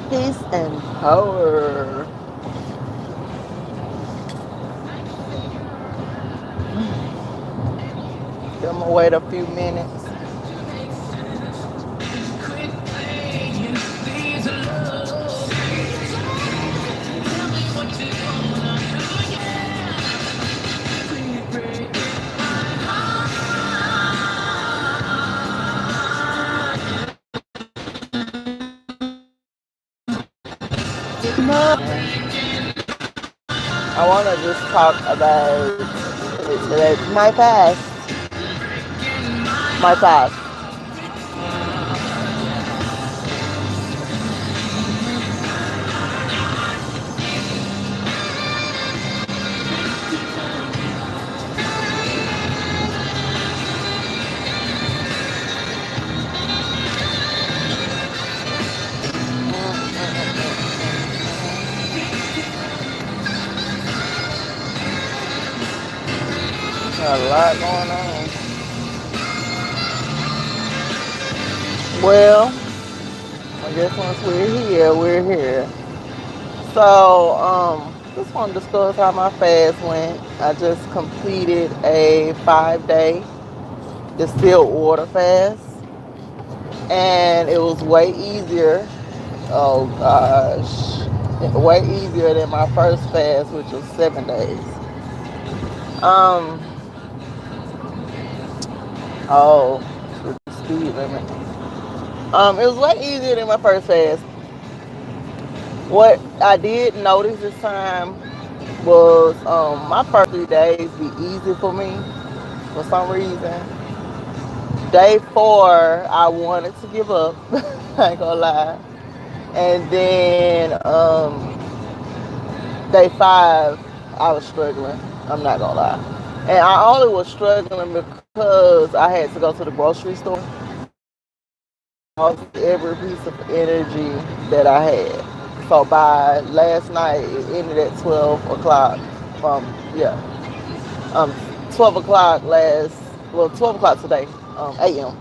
Peace and power. I'm gonna wait a few minutes. I want to just talk about my fast. My fast. Got a lot going on. Well, I guess once we're here. So, just want to discuss how my fast went. I just completed a 5 day distilled water fast, and it was way easier. Oh gosh, way easier than my first fast, which was 7 days. Um, oh, with the speed limit. It was way easier than my first fast. What I did notice this time was my first 3 days be easy for me for some reason. Day four, I wanted to give up. I ain't gonna lie. And then day five, I was struggling. I'm not gonna lie. And I only was struggling because I had to go to the grocery store. Lost every piece of energy that I had. So by last night, it ended at 12 o'clock. Yeah, um, 12 o'clock well, 12 o'clock today, a.m.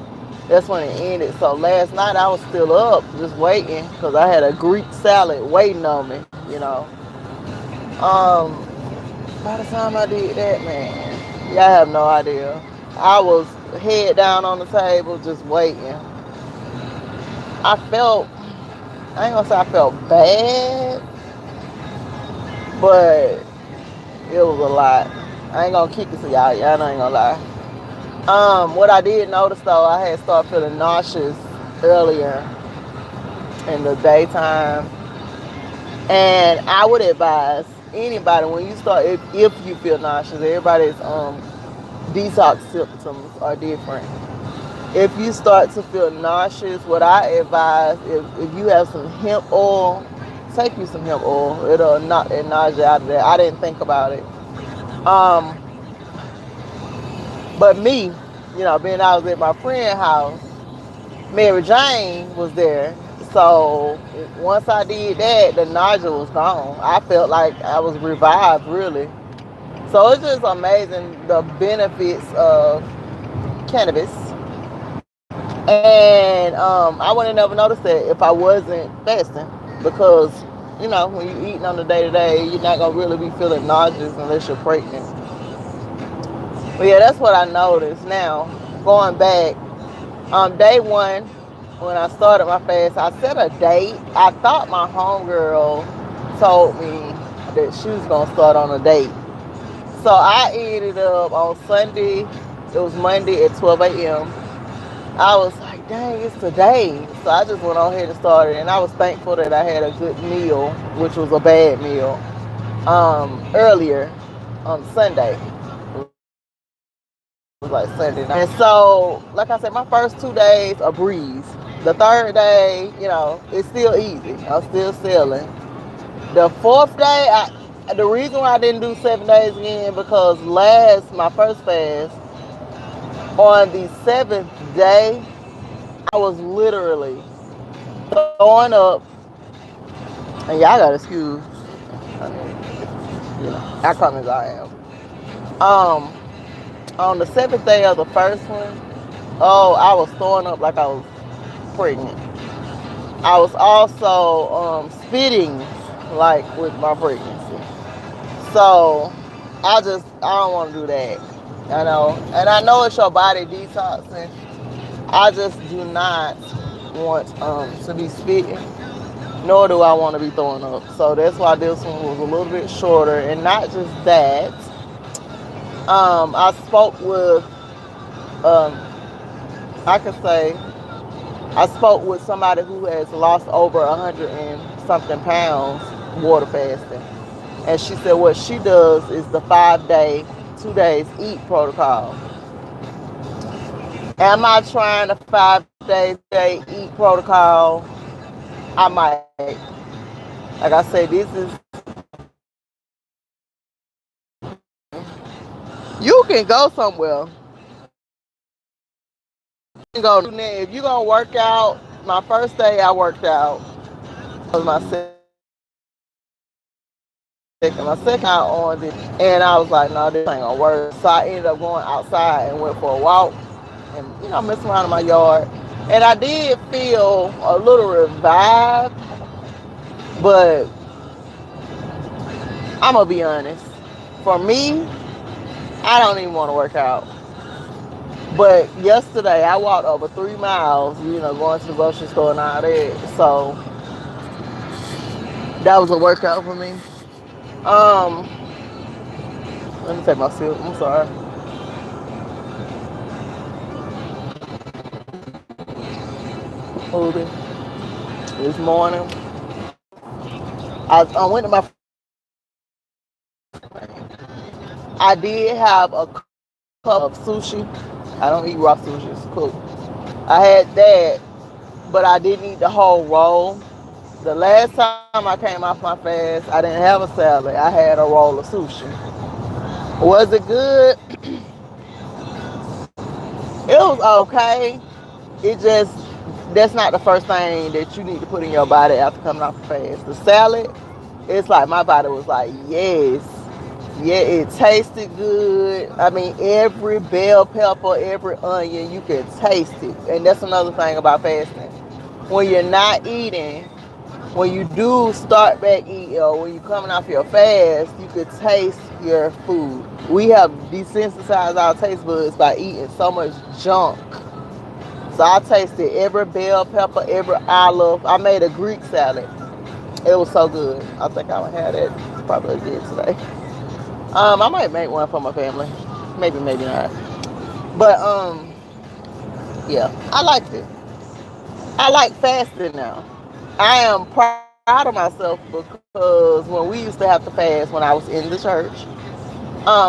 That's when it ended. So last night I was still up, just waiting, because I had a Greek salad waiting on me. Um, by the time I did that, man, y'all have no idea. I was head down on the table, just waiting. I felt, I ain't gonna say I felt bad, but it was a lot. I ain't gonna kick it to y'all. Y'all ain't gonna lie. What I did notice though, I had started feeling nauseous earlier in the daytime, and I would advise anybody when you start, if you feel nauseous, everybody's detox symptoms are different. If you start to feel nauseous, what I advise, if you have some hemp oil, take you some hemp oil. It'll knock that nausea out of there. I didn't think about it. Um, but me, being I was at my friend's house, Mary Jane was there. So once I did that, the nausea was gone. I felt like I was revived, really. So it's just amazing the benefits of cannabis. And I wouldn't have never noticed that if I wasn't fasting, because when you're eating on the day to day, you're not gonna really be feeling nauseous unless you're pregnant. But yeah, that's what I noticed. Now going back, day one, when I started my fast, I set a date. I thought my homegirl told me that she was gonna start on a date. So I ended up on Sunday. It was Monday at 12 a.m. I was like, dang, it's today. So I just went on ahead and started. And I was thankful that I had a good meal, which was a bad meal, earlier on Sunday. It was like Sunday night. And so, like I said, my first 2 days, a breeze. The third day, it's still easy. I'm still sailing. The fourth day, the reason why I didn't do 7 days again, because my first fast, on the seventh day, I was literally throwing up, and y'all gotta excuse, I mean, how come as I am. Um, on the seventh day of the first one, oh, I was throwing up like I was pregnant. I was also spitting like with my pregnancy. So I don't want to do that. You know, and I know it's your body detoxing. I just do not want to be spitting, nor do I want to be throwing up. So that's why this one was a little bit shorter. And not just that, I spoke with, um, I could say, I spoke with somebody who has lost over 100 and something pounds water fasting. And she said what she does is the 5 day, 2 days eat protocol. Am I trying the 5 days day eat protocol? I might. Like I say, this is you can go somewhere. You can go if you're gonna work out. My first day I worked out. It was my second out on it, and I was like, no, this ain't gonna work. So I ended up going outside and went for a walk, and messing around in my yard. And I did feel a little revived, but I'm gonna be honest. For me, I don't even want to work out. But yesterday I walked over 3 miles, going to the grocery store and all that. So that was a workout for me. Um, Let me take my sip. I'm sorry. Hold it. This morning, I went to my. I did have a cup of sushi. I don't eat raw sushi. It's cooked. I had that, but I didn't eat the whole roll. The last time I came off my fast, I didn't have a salad. I had a roll of sushi. Was it good? It was okay. It just that's not the first thing that you need to put in your body after coming off a fast. The salad, it's like my body was like, yes, yeah, it tasted good. I mean, every bell pepper, every onion, you can taste it. And that's another thing about fasting. When you're not eating, when you do start back eating, or when you're coming off your fast, you can taste your food. We have desensitized our taste buds by eating so much junk. So I tasted every bell pepper, every olive. I made a Greek salad. It was so good. I think I would have it probably again today. I might make one for my family. Maybe, maybe not. But yeah, I liked it. I like fasting now. I am proud of myself because when we used to have to fast when I was in the church,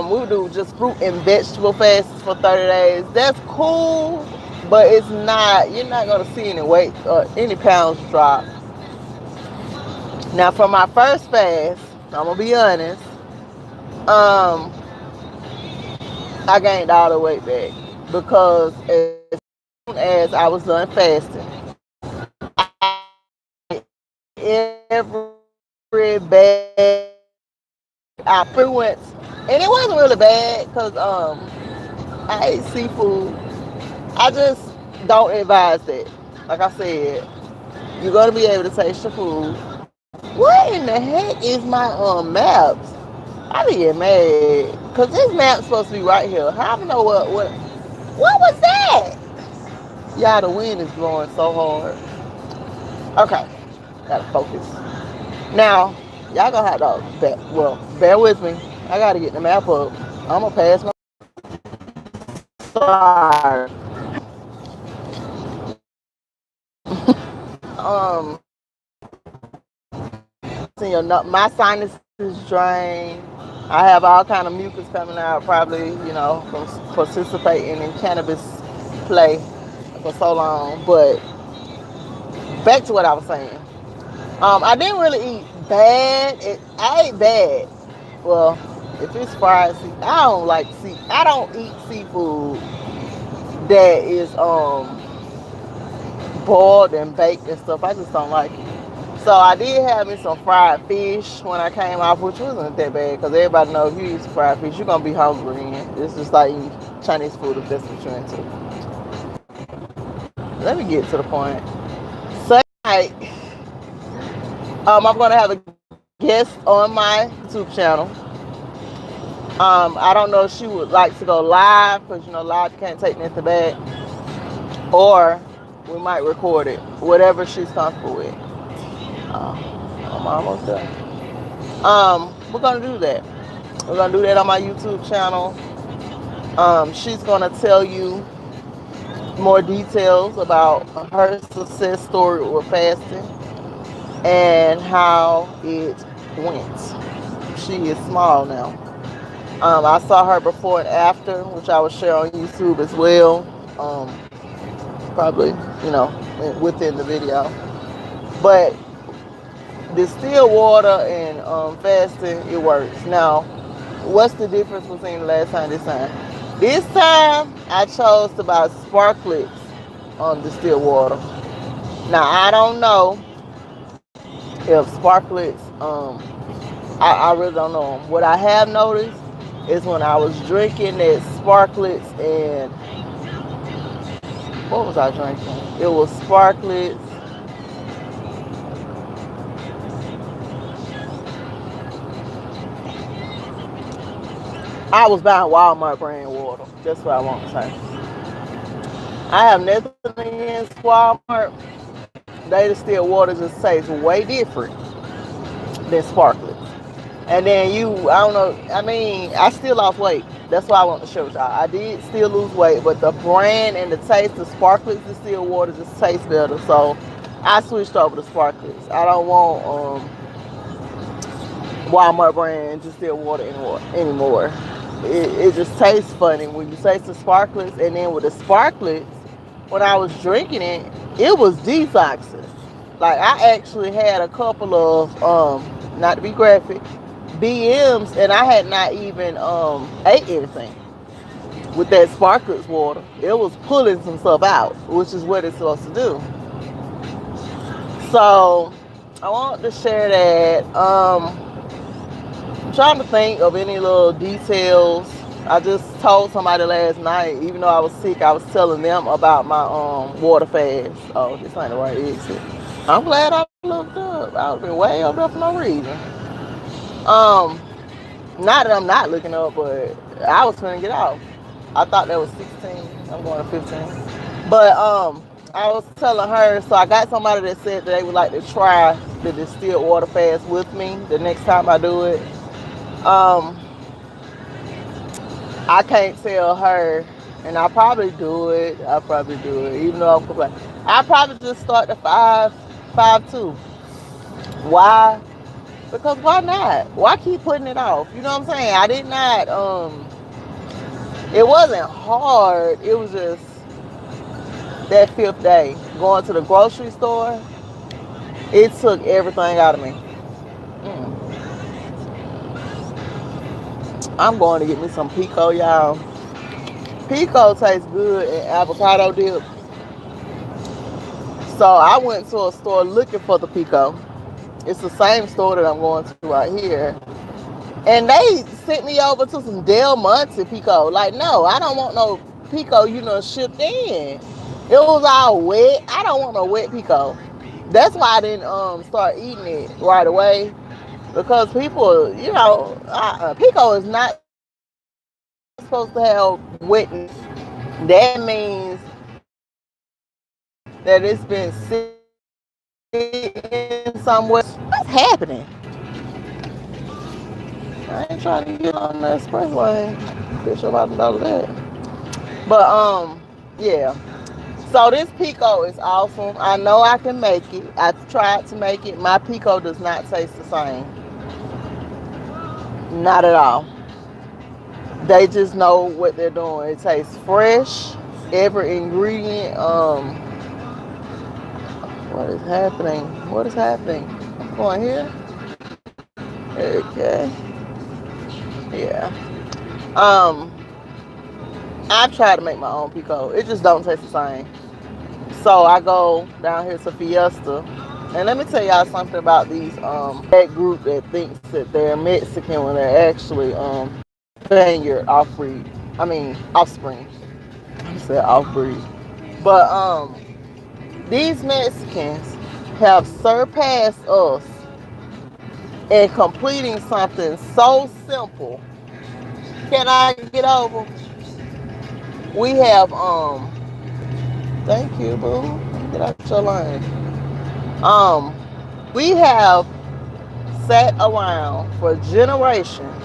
we would do just fruit and vegetable fasts for 30 days. That's cool, but it's not. You're not gonna see any weight or any pounds drop. Now, for my first fast, I'm gonna be honest. Um, I gained all the weight back because as soon as I was done fasting, every bag I pretty much, and it wasn't really bad because I ate seafood. I just don't advise that. Like I said, you're gonna be able to taste the food. What in the heck is my maps? I be getting mad because this map's supposed to be right here. How do I know what was that? Yeah, the wind is blowing so hard. Okay, gotta focus. Now, y'all gonna have to bear with me. I gotta get the map up. I'm gonna pass my. Sorry. My sinus is drained. I have all kind of mucus coming out, probably from participating in cannabis play for so long. But back to what I was saying. I didn't really eat bad. I ate bad. Well, if it's fried seafood, I don't like sea. I don't eat seafood that is boiled and baked and stuff. I just don't like it. So I did have me some fried fish when I came off, which wasn't that bad because everybody knows if you eat fried fish, you're gonna be hungry. And it's just like eating Chinese food if that's what you're into. Let me get to the point. Sunday night like, I'm gonna have a guest on my YouTube channel. I don't know if she would like to go live because live can't take nothing back, or we might record it, whatever she's comfortable with. I'm almost done. We're gonna do that. We're gonna do that on my YouTube channel. She's gonna tell you more details about her success story with fasting and how it went. She is small now. I saw her before and after, which I will share on YouTube as well. Probably, within the video. But distilled water and fasting, it works. Now, what's the difference between the last time and this time? This time, I chose to buy Sparkletts distilled water. Now, I don't know if Sparkletts, I really don't know them. What I have noticed is when I was drinking that Sparkletts and what was I drinking? It was Sparkletts. I was buying Walmart brand water. That's what I want to say. I have nothing against Walmart. They distilled water just tastes way different than Sparkletts. And then I don't know, I still lost weight. That's why I want to show y'all. I did still lose weight, but the brand and the taste of Sparkletts distilled water just tastes better. So I switched over to Sparkletts. I don't want Walmart brand distilled water anymore. It just tastes funny when you taste the Sparkletts, and then with the Sparkletts, when I was drinking it, it was detoxing. Like I actually had a couple of not to be graphic, BMs, and I had not even ate anything with that Sparkletts water. It was pulling some stuff out, which is what it's supposed to do. So I want to share that. I'm trying to think of any little details. I just told somebody last night, even though I was sick, I was telling them about my water fast. Oh, this ain't the right exit. I'm glad I looked up. I would have been way up there for no reason. Not that I'm not looking up, but I was trying to get off. I thought that was 16. I'm going to 15. But I was telling her, so I got somebody that said that they would like to try the distilled water fast with me the next time I do it. I can't tell her, and I'll probably do it. Even though I'm complaining. I'll probably just start the 5-2. Why? Because why not? Why keep putting it off? You know what I'm saying? I did not, it wasn't hard. It was just that fifth day. Going to the grocery store, it took everything out of me. I'm going to get me some Pico, y'all. Pico tastes good in avocado dip. So I went to a store looking for the Pico. It's the same store that I'm going to right here. And they sent me over to some Del Monte Pico. Like, no, I don't want no Pico, shipped in. It was all wet. I don't want no wet Pico. That's why I didn't start eating it right away. Because people, Pico is not supposed to have wetness. That means that it's been sitting somewhere. What's happening? I ain't trying to get on the expressway. Bitch, I'm about to know that. But yeah. So this Pico is awesome. I know I can make it. I've tried to make it. My Pico does not taste the same. Not at all. They just know what they're doing. It tastes fresh. Every ingredient. What is happening? I'm going here. Okay. Yeah. I try to make my own Pico. It just don't taste the same. So I go down here to Fiesta. And let me tell y'all something about these that group that thinks that they're Mexican when they're actually Spaniard offspring. I said off breed. But these Mexicans, have surpassed us in completing something so simple. Can I get over? We have thank you, boo. Get out your line. Um, we have sat around for generations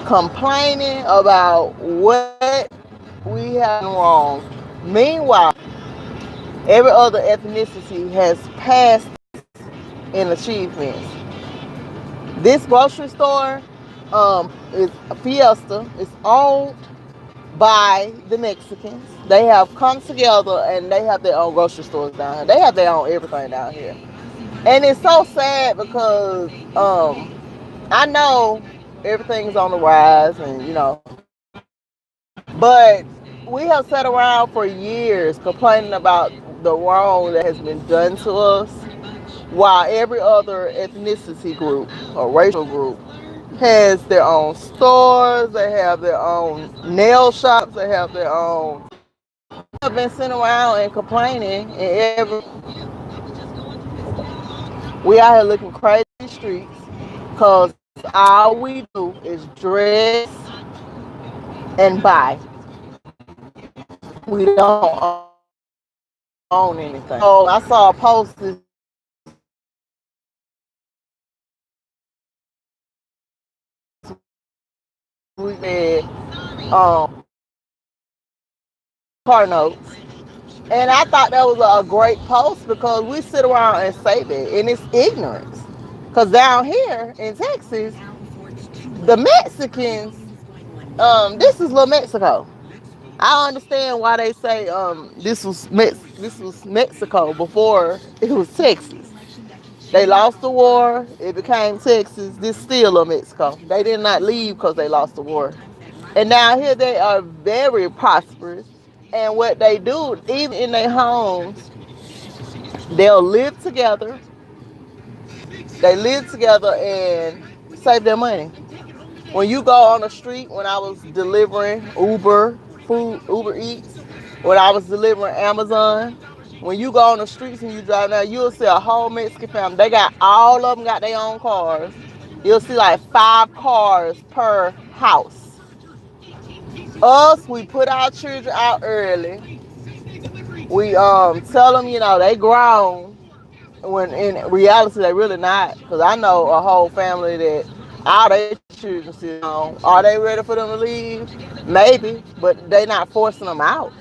complaining about what we have done wrong. Meanwhile, every other ethnicity has passed in achievements. This grocery store is Fiesta. It's owned by the Mexicans. They have come together and they have their own grocery stores down here. They have their own everything down here. And it's so sad because I know everything's on the rise and but we have sat around for years complaining about the wrong that has been done to us while every other ethnicity group or racial group has their own stores, they have their own nail shops, they have their own. I've been sitting around and complaining, and we out here looking crazy in the streets because all we do is dress and buy. We don't own anything. So I saw a post this week that car notes. And I thought that was a great post because we sit around and say that, and it's ignorance. Because down here in Texas, the Mexicans, this is Little Mexico. I understand why they say this was Mexico before it was Texas. They lost the war, it became Texas. This still Little Mexico. They did not leave because they lost the war. And now here they are very prosperous. And what they do, even in their homes, they'll live together. They live together and save their money. When you go on the street, when I was delivering Uber Eats, when I was delivering Amazon, when you go on the streets and you drive down, you'll see a whole Mexican family. They got all of them got their own cars. You'll see like 5 cars per house. Us, we put our children out early. We tell them, they grown, when in reality they really not. Because I know a whole family that all their children sit home. Are they ready for them to leave? Maybe, but they not forcing them out.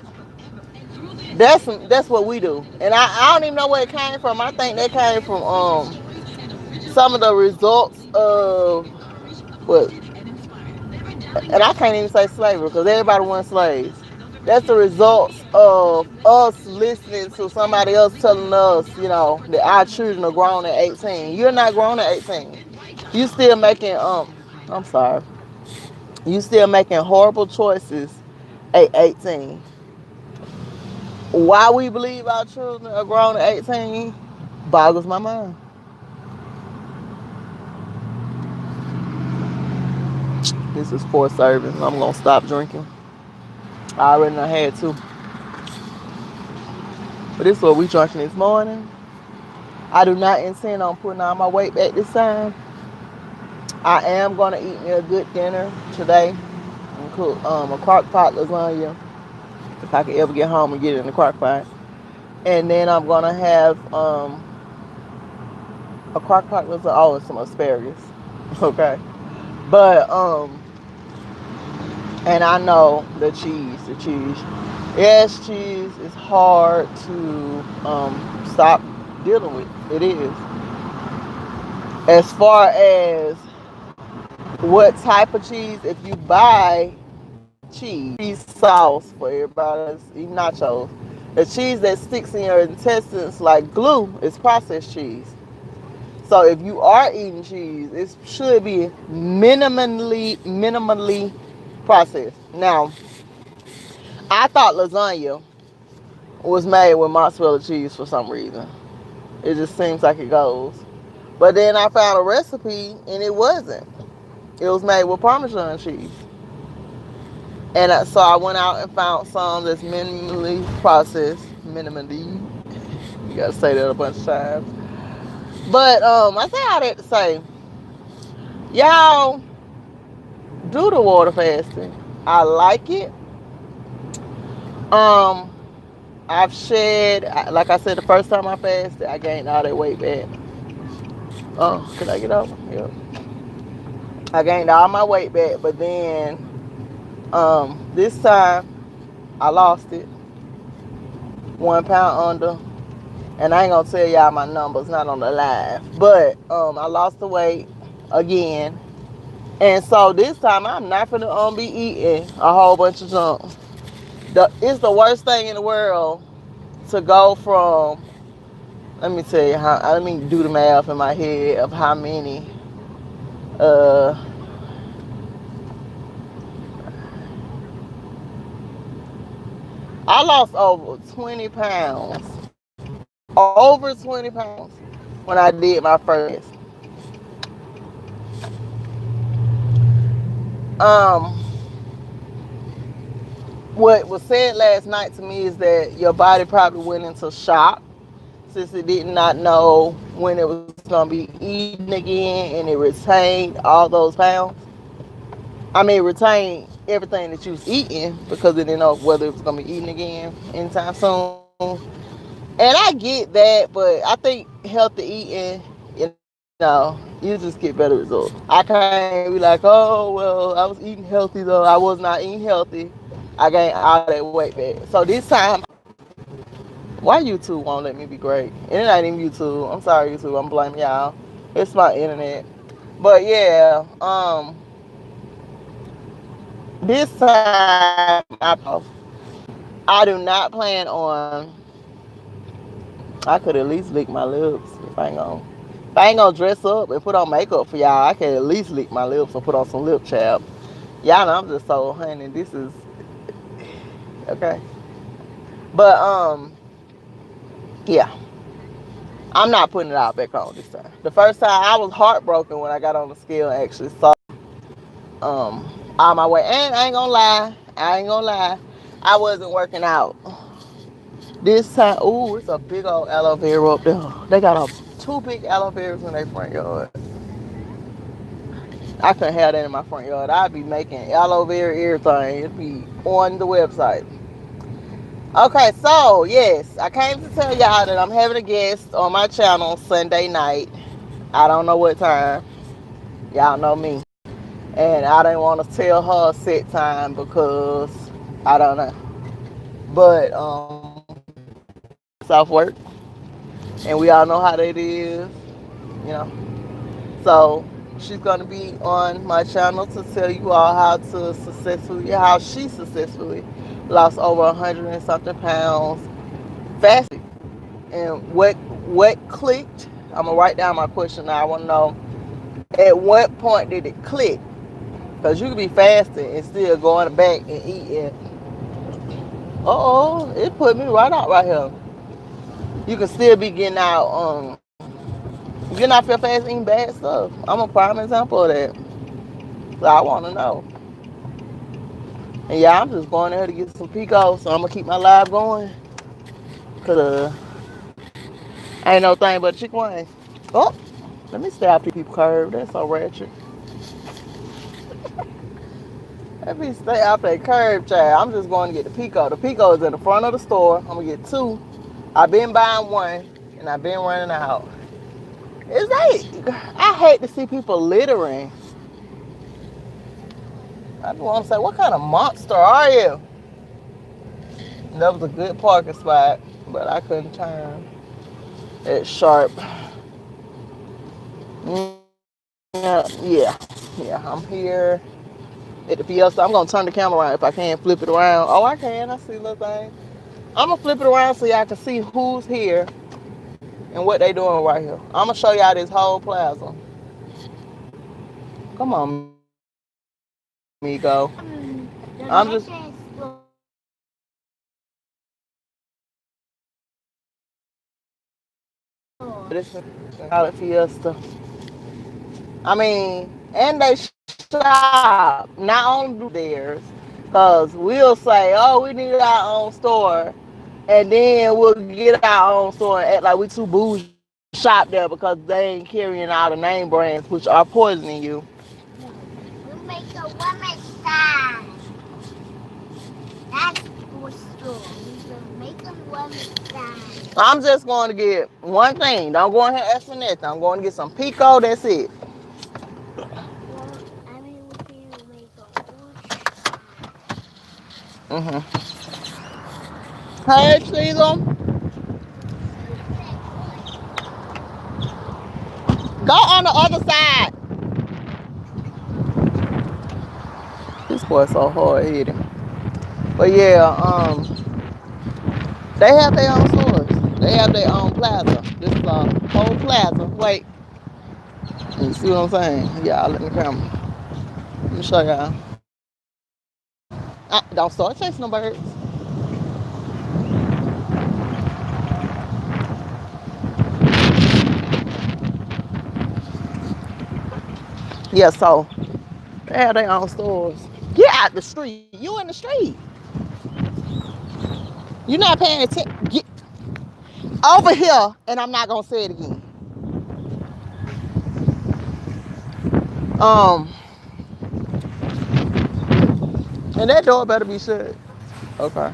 That's what we do. And I don't even know where it came from. I think that came from some of the results of what, and I can't even say slavery because everybody wants slaves. That's the results of us listening to somebody else telling us, that our children are grown at 18. You're not grown at 18. You still making I'm sorry. You still making horrible choices at 18. Why we believe our children are grown at 18 boggles my mind. This is 4 servings. I'm gonna stop drinking. I already done had 2. But this is what we drinking this morning. I do not intend on putting on my weight back this time. I am gonna eat me a good dinner today and cook a crock pot lasagna if I can ever get home and get it in the crock pot. And then I'm gonna have a crock pot lasagna, and some asparagus. Okay. But and I know the cheese. Yes, cheese is hard to stop dealing with. It is. As far as what type of cheese, if you buy cheese sauce for everybody else, eat nachos, the cheese that sticks in your intestines like glue is processed cheese. So if you are eating cheese, it should be minimally processed. Now, I thought lasagna was made with mozzarella cheese for some reason. It just seems like it goes. But then I found a recipe and it wasn't. It was made with Parmesan cheese. And so I went out and found some that's minimally processed. Minimally. You gotta say that a bunch of times. But I say all that to say, y'all do the water fasting. I like it. Um, I've shed, like I said, the first time I fasted, I gained all that weight back. Oh, could I get over? Yep. I gained all my weight back, but then this time I lost it, 1 pound under. And I ain't gonna tell y'all my numbers, not on the live, but I lost the weight again. And so this time I'm not gonna be eating a whole bunch of junk. It's the worst thing in the world to go from, let me tell you how, let me do the math in my head of how many, uh, I lost over 20 pounds, over 20 pounds when I did my first. Um, what was said last night to me is that your body probably went into shock since it did not know when it was going to be eating again, and it retained all those pounds. I mean, retained everything that you was eating because it didn't know whether it was going to be eating again anytime soon. And I get that, but I think healthy eating, you just get better results. I can't be like, oh, well, I was eating healthy though. I was not eating healthy. I gained all that weight back. So this time, why YouTube won't let me be great? And it ain't even YouTube. I'm sorry, YouTube. I'm blaming y'all. It's my internet. But yeah, this time I I do not plan on. I could at least lick my lips if I ain't gonna dress up and put on makeup for y'all. I could at least lick my lips or put on some lip chap. Y'all know I'm just so honey. This is okay. But yeah, I'm not putting it all back on this time. The first time I was heartbroken when I got on the scale and actually saw all my weight. And I ain't gonna lie, I wasn't working out. This time, ooh, it's a big old aloe vera up there. They got two big aloe veras in their front yard. I couldn't have that in my front yard. I'd be making aloe vera everything. It'd be on the website. Okay, so yes, I came to tell y'all that I'm having a guest on my channel Sunday night. I don't know what time. Y'all know me. And I didn't want to tell her set time because I don't know. But South work, and we all know how that is, you know. So she's gonna be on my channel to tell you all how she successfully lost over 100 and something pounds fasting, and what clicked. I'm gonna write down my question now. I want to know at what point did it click? Because you could be fasting and still going back and eating. It put me right out right here. You can still be getting out your fast eating bad stuff. I'm a prime example of that. So I want to know. And yeah, I'm just going there to get some Pico, so I'm gonna keep my live going. Cause ain't no thing but chicken wings. Oh, let me stay off the people curve. That's so ratchet. Let me stay off that curb, child. I'm just going to get the Pico. The Pico is in the front of the store. I'm gonna get two. I've been buying one, and I've been running out. It's like I hate to see people littering. I just want to say, what kind of monster are you? That was a good parking spot, but I couldn't turn. It's sharp. Yeah. I'm here at the Fiesta. I'm gonna turn the camera around if I can flip it around. Oh, I can. I see little thing. I'm gonna flip it around so y'all can see who's here and what they doing right here. I'm gonna show y'all this whole plaza. Come on, Migo. I'm just. Call it Fiesta. I mean, and they shop. Not only do theirs, because we'll say, oh, we need our own store. And then we'll get our own store and act like we too bougie to shop there because they ain't carrying all the name brands, which are poisoning you. You make a woman sad. That's for sure. You can make a woman sad. I'm just going to get one thing. Don't go in here and ask for nothing. I'm going to get some Pico. That's it. Well, I mean, we can make a bush sad. Mm-hmm. Hey, Caesar. Go on the other side. This boy's so hard headed. But yeah, they have their own stores. They have their own plaza. This is a whole plaza. Wait, you see what I'm saying? Y'all in the camera. Let me show y'all. Don't start chasing them birds. Yeah, so they have their own stores. Get out the street. You in the street. You're not paying attention. Get over here, and I'm not gonna say it again. Um, and that door better be shut. Okay.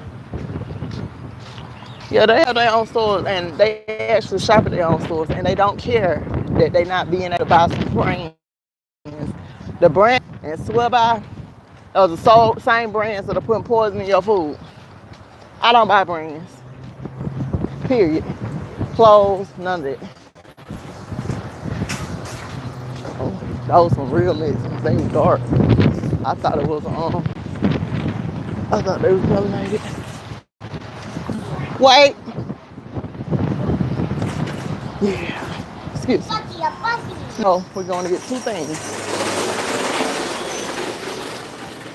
Yeah, they have their own stores, and they actually shop at their own stores, and they don't care that they not being able to buy some brands. The brand and swear by are the same brands that are putting poison in your food. I don't buy brands. Period. Clothes, none of that. Oh, those some real Mexicans. They was dark. I thought it was I thought they was melanated. Wait. Yeah. Excuse me. Bucky, a Bucky. No, we're going to get two things.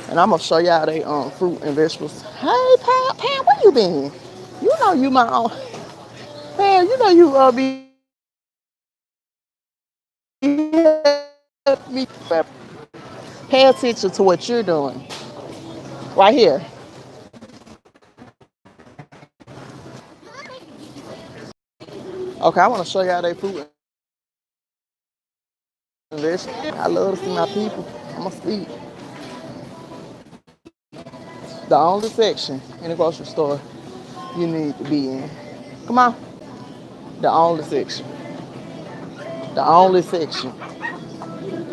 And I'm gonna show y'all they fruit and vegetables. Hey Pam, where you been? You know you my own Pam, you know you be me. Pay attention to what you're doing. Right here. Okay, I wanna show y'all they fruit and vegetables. I love to see my people. I'ma speak. The only section in the grocery store you need to be in. Come on. The only section. The only section.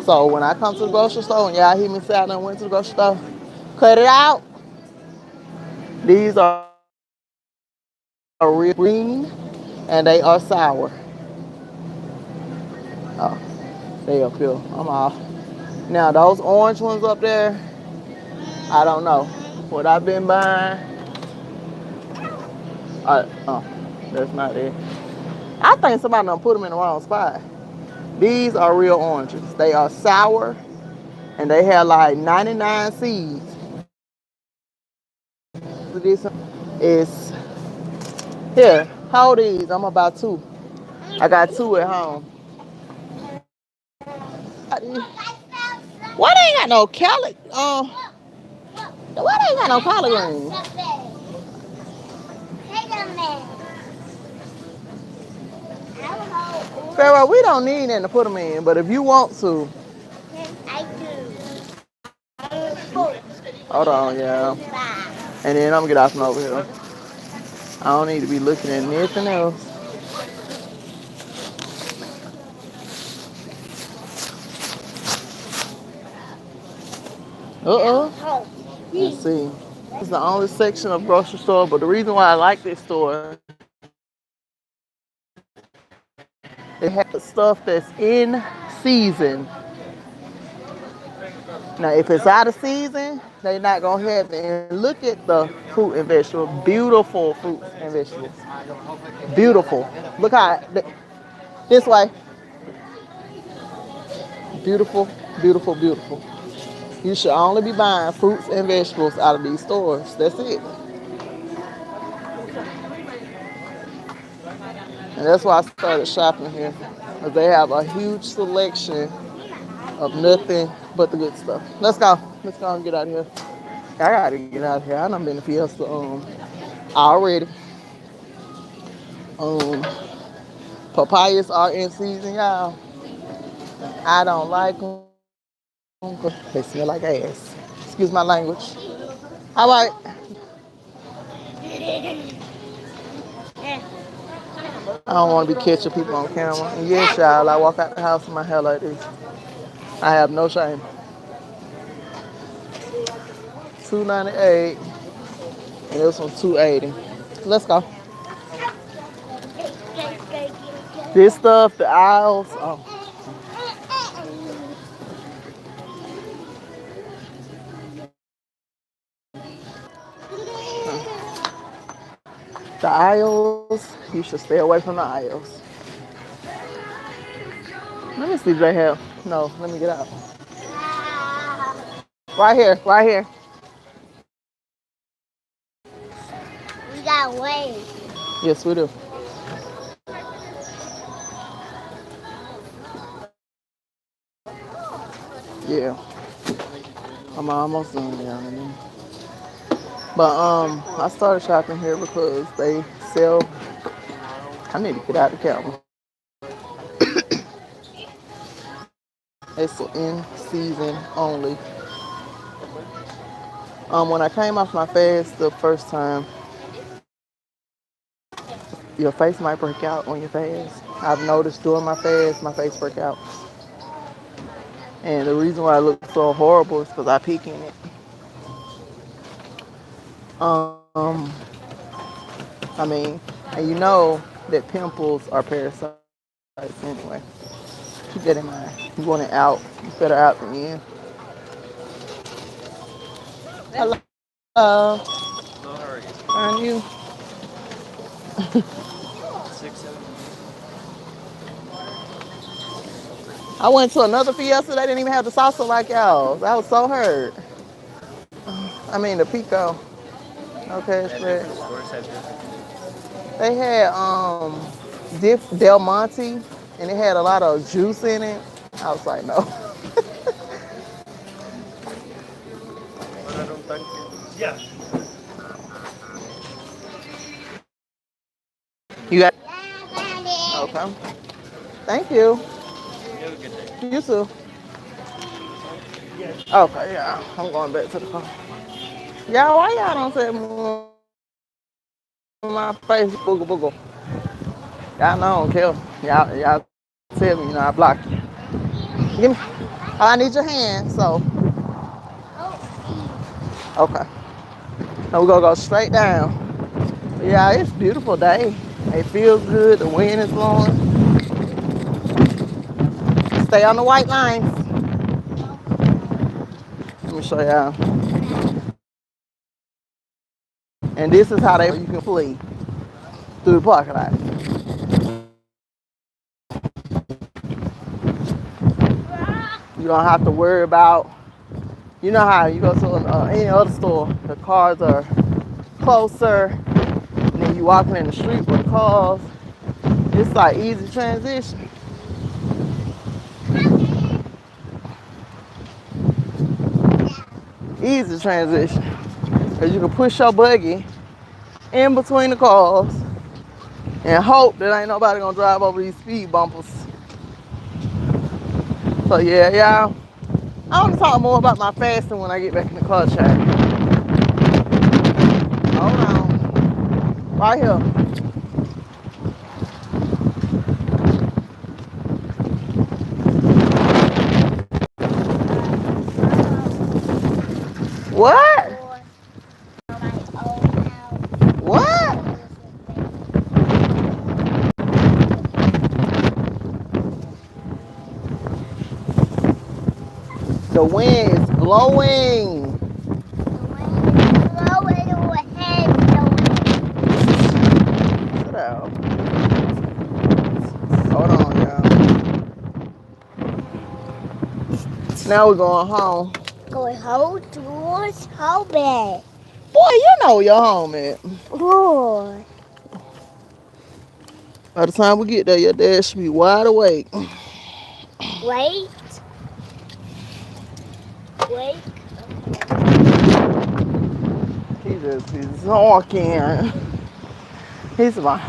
So when I come to the grocery store and y'all hear me say I done went to the grocery store, cut it out. These are real green and they are sour. Oh, they up here. I'm off. Now those orange ones up there, I don't know. What I've been buying, oh, that's not it. I think somebody done put them in the wrong spot. These are real oranges. They are sour and they have like 99 seeds. This is here. Hold these. I'm about two. I got two at home. Why they ain't got no collard? Why they ain't got no collard greens? Pharaoh, we don't need anything to put them in, but if you want to, I do. hold on, yeah. And then I'm gonna get off from over here. I don't need to be looking at anything else. Let's see. This is the only section of grocery store, but the reason why I like this store, it has stuff that's in season. Now, if it's out of season, they're not gonna have it. And look at the fruit and vegetables, beautiful fruits and vegetables, beautiful. Look how this way, beautiful, beautiful, beautiful. You should only be buying fruits and vegetables out of these stores. That's it. And that's why I started shopping here, because they have a huge selection of nothing but the good stuff. Let's go. Let's go and get out of here. I gotta get out of here. I done been to Fiesta already. Um, Papayas are in season, y'all. I don't like them because they smell like ass. Excuse my language. All right. I don't want to be catching people on camera. And yes, y'all, I walk out the house with my hair like this. I have no shame. 298, and this one 280. Let's go. This stuff, the aisles. Oh, the aisles. You should stay away from the aisles. Let me see if they have. No, let me get out. Right here, right here. We got wait. Yes, we do. Yeah, I'm almost done, y'all. But I started shopping here because they sell. I need to get out the camera. It's in season only. When I came off my fast the first time, your face might break out on your fast. I've noticed during my face break out. And the reason why it looks so horrible is because I peek in it. Um, I mean, and you know that pimples are parasites anyway. Keep that in mind. You want it out. It's better out than in. Hello. Hello, how are you? Aren't you? 6, 7. I went to another fiesta. They didn't even have the salsa like y'all. I was so hurt. I mean the pico. Okay, Yeah, but different stores have different things. they had Del Monte, and it had a lot of juice in it. I was like, no. Wala nung tanke. Yeah. You got Yeah, Daddy. okay. Thank you. You have a good day. You too. Okay, yeah. I'm going back to the car. Y'all, why y'all don't say my face booger booger? Y'all know I don't care. Y'all tell me, I block you. Give me. Oh, I need your hand. So, Oh, okay. Now we're gonna go straight down. Yeah, it's a beautiful day. It feels good. The wind is blowing. Stay on the white lines. Let me show y'all. And this is how you can flee through the parking lot. You don't have to worry about, you know how you go to any other store, the cars are closer, and then you walking in the street with the cars. It's like easy transition. Easy transition. Because you can push your buggy in between the cars and hope that ain't nobody gonna drive over these speed bumpers. So yeah, y'all. I want to talk more about my fasting when I get back in the car chat. Hold on. Right here. What? or my old house. What? The wind is blowing. The wind is blowing ahead. Sit down. Hold on, y'all. Now we're going home. Going home towards home bed. Boy, you know your home at. Boy. By the time we get there, your dad should be wide awake. Wait. Wait. He's talking. He's my.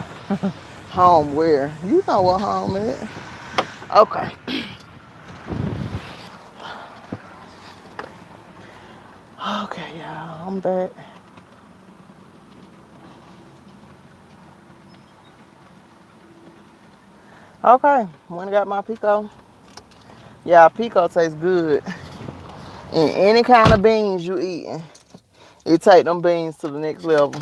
Home where? You know what home is. Okay. Okay, y'all. I'm back. Okay. When I got my pico. Yeah, pico tastes good. And any kind of beans you eating, it take them beans to the next level.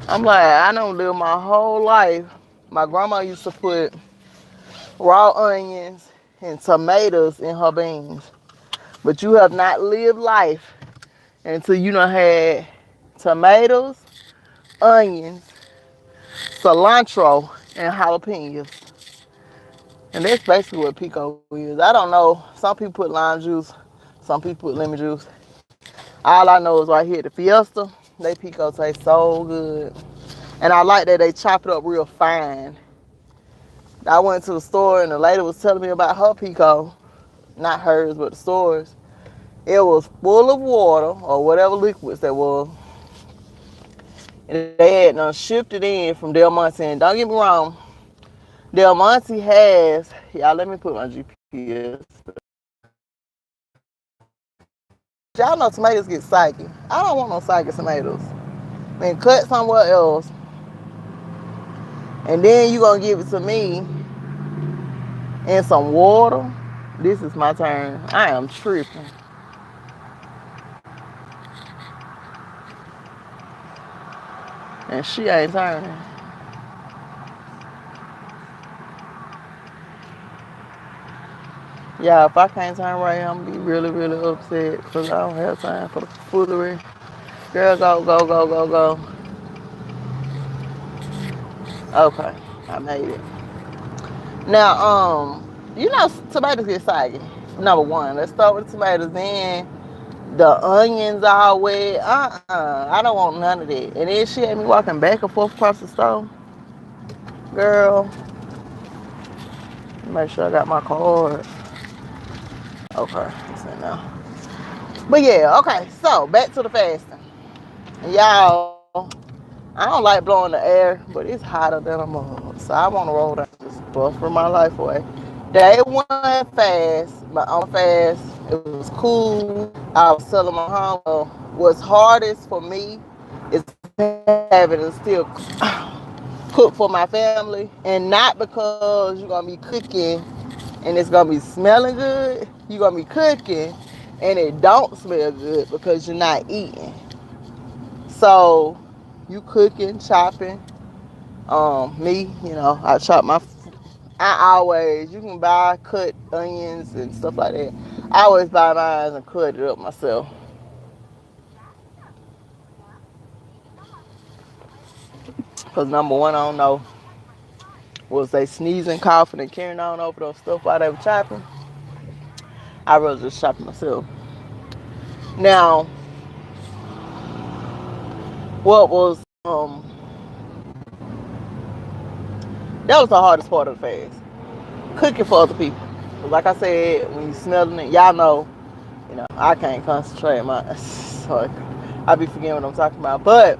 I'm like, I don't live my whole life. My grandma used to put raw onions and tomatoes in her beans. But you have not lived life until you done had tomatoes, onions, cilantro, and jalapenos. And that's basically what pico is. I don't know. Some people put lime juice. Some people put lemon juice. All I know is right here at the Fiesta, they pico tastes so good. And I like that they chop it up real fine. I went to the store and the lady was telling me about her pico. Not hers, but the store's. It was full of water or whatever liquids that was. And they had done shipped it in from Del Monte. And don't get me wrong, Del Monte has, y'all let me put my GPS. Y'all know tomatoes get saggy. I don't want no saggy tomatoes. Then cut somewhere else. And then you gonna give it to me in some water. This is my turn. I am tripping. And she ain't turning. Yeah, if I can't turn right, I'm gonna be really, really upset because I don't have time for the foolery. Girl, go, go, go, go, go. Okay, I made it. Now, you know tomatoes get soggy. Number one, let's start with the tomatoes. Then the onions all wet. I don't want none of that. And then she had me walking back and forth across the store. Girl, make sure I got my card. Okay, it's in now. But yeah, okay. So back to the fasting. Y'all, I don't like blowing the air, but it's hotter than a mug. So I want to roll down, just buffer my life away. Day one fast, my own fast. It was cool. I was telling my mom, what's hardest for me is having to still cook for my family, and not because you're gonna be cooking and it's gonna be smelling good. You're gonna be cooking and it don't smell good because you're not eating. So you cooking, chopping. Me, I chop my. I always you can buy cut onions and stuff like that. I always buy mine and cut it up myself. Cause number one, I don't know, was they sneezing, coughing, and carrying on over those stuff while they were chopping. I rather just chop it myself. Now, what was that was the hardest part of the fast. Cooking for other people. Like I said, when you smelling it, y'all know, I can't concentrate. So I be forgetting what I'm talking about. But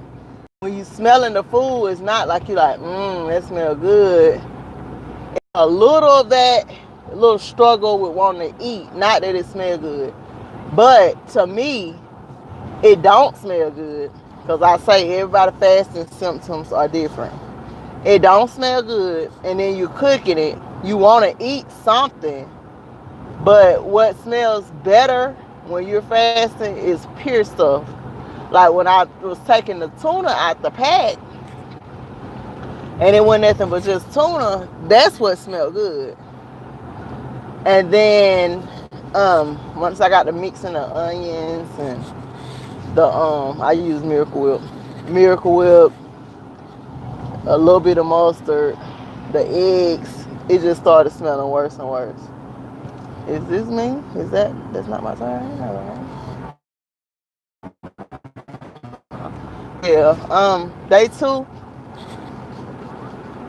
when you smelling the food, it's not like you like, that smell good. A little of that, a little struggle with wanting to eat. Not that it smell good, but to me, it don't smell good. Cause I say everybody fasting symptoms are different. It don't smell good, and then you're cooking it. You want to eat something, but what smells better when you're fasting is pure stuff. Like when I was taking the tuna out the pack, and it wasn't nothing but just tuna. That's what smelled good. And then once I got to mixing the onions and I use Miracle Whip, a little bit of mustard, the eggs. It just started smelling worse and worse. Is this me? That's not my turn? I don't know. Yeah. Day two,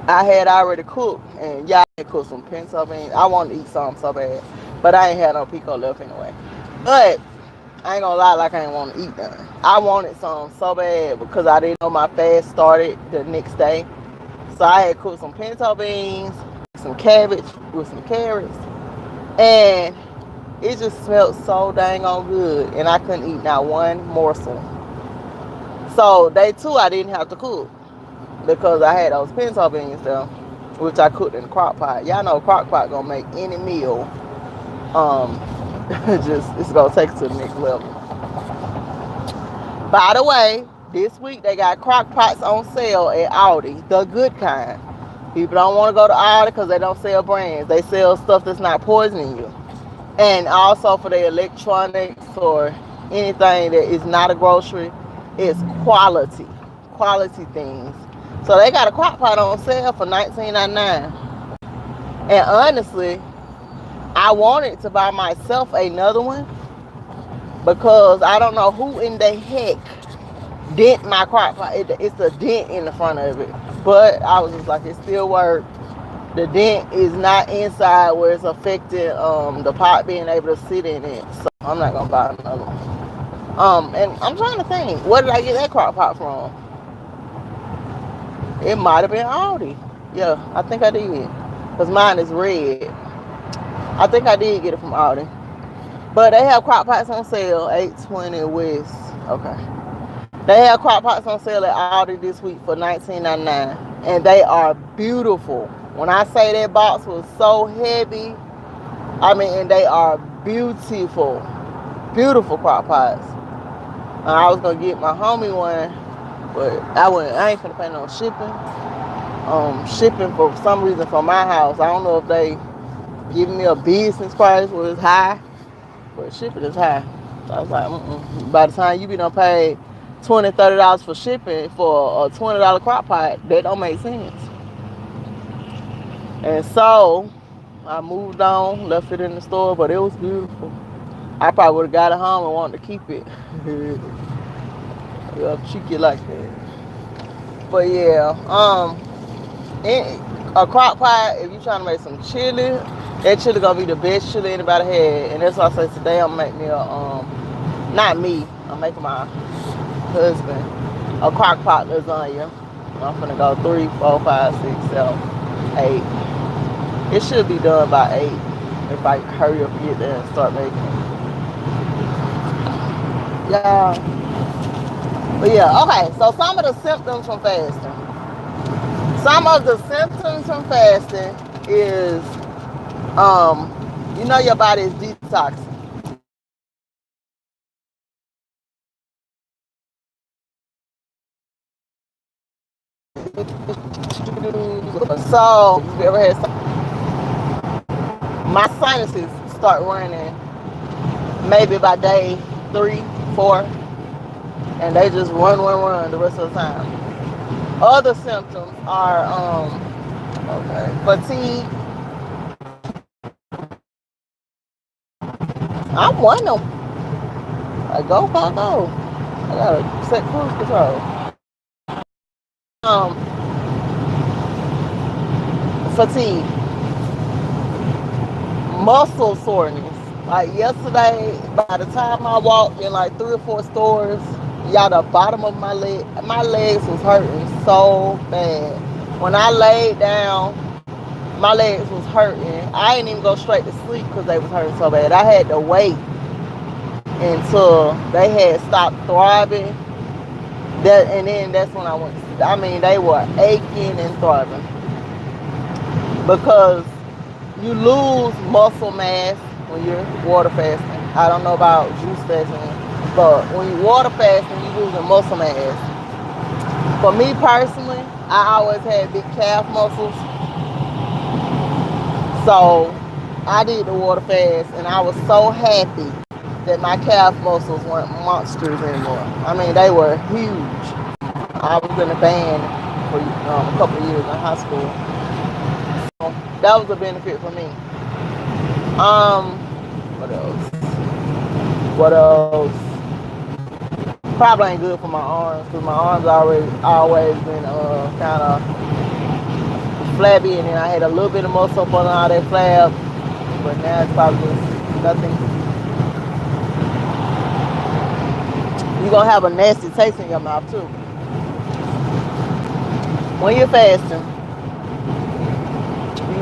I had already cooked, and y'all had cooked some pinto beans. I wanted to eat some so bad, but I ain't had no pico left anyway. But I ain't gonna lie, like I ain't want to eat none. I wanted some so bad because I didn't know my fast started the next day. So I had cooked some pinto beans, some cabbage with some carrots, and it just smelled so dang on good, and I couldn't eat not one morsel. So day two, I didn't have to cook because I had those pinto beans there, which I cooked in the crock pot. Y'all know crock pot gonna make any meal. Um, just it's gonna take it to the next level. By the way, this week they got crock pots on sale at Aldi, the good kind. People don't want to go to Aldi because they don't sell brands. They sell stuff that's not poisoning you. And also for the electronics or anything that is not a grocery, it's quality things. So they got a crock pot on sale for $19.99. And honestly, I wanted to buy myself another one because I don't know who in the heck dent my crock pot. It's a dent in the front of it. But I was just like, it still works. The dent is not inside where it's affecting the pot being able to sit in it. So I'm not gonna buy another one. And I'm trying to think, where did I get that crock pot from? It might have been Aldi. Yeah, I think I did. Because mine is red. I think I did get it from Aldi. But they have crock pots on sale, 820 West. Okay. They have crock pots on sale at Aldi this week for $19.99. And they are beautiful. When I say that box was so heavy, I mean, and they are beautiful. Beautiful crock pots. I was going to get my homie one, but I ain't finna pay no shipping. Shipping for some reason from my house. I don't know if they giving me a business price where it's high, but shipping is high. So I was like, by the time you be done paid $20, $30 for shipping for a $20 crock pot, that don't make sense. And so I moved on, left it in the store, but it was beautiful. I probably would have got it home and wanted to keep it. Yeah, cheeky like that. But yeah, in a crock pot, if you're trying to make some chili, that chili gonna be the best chili anybody had. And that's why I say today I'm gonna make me not me, I'm making my husband a crock pot lasagna. I'm gonna go 3, 4, 5, 6, 7, 8. It should be done by 8 if I hurry up and get there and start making it. Yeah. But yeah, okay, so some of the symptoms from fasting. Some of the symptoms from fasting is, your body is detoxing. So, you ever had my sinuses start running maybe by day 3, 4, and they just run the rest of the time. Other symptoms are fatigue. I'm one of them. I go. I gotta set cruise control. Fatigue, muscle soreness. Like yesterday, by the time I walked in like 3 or 4 stores, y'all, the bottom of my legs was hurting so bad. When I laid down, my legs was hurting. I didn't even go straight to sleep because they was hurting so bad. I had to wait until they had stopped throbbing. And then that's when I went to sleep. I mean, they were aching and throbbing. Because you lose muscle mass when you're water fasting. I don't know about juice fasting, but when you water fasting, you're losing muscle mass. For me personally, I always had big calf muscles. So I did the water fast, and I was so happy that my calf muscles weren't monsters anymore. I mean, they were huge. I was in a band for a couple of years in high school. That was a benefit for me. What else? Probably ain't good for my arms because my arms always been kind of flabby, and then I had a little bit of muscle up on all that flab, but now it's probably just nothing. You're gonna have a nasty taste in your mouth too when you're fasting.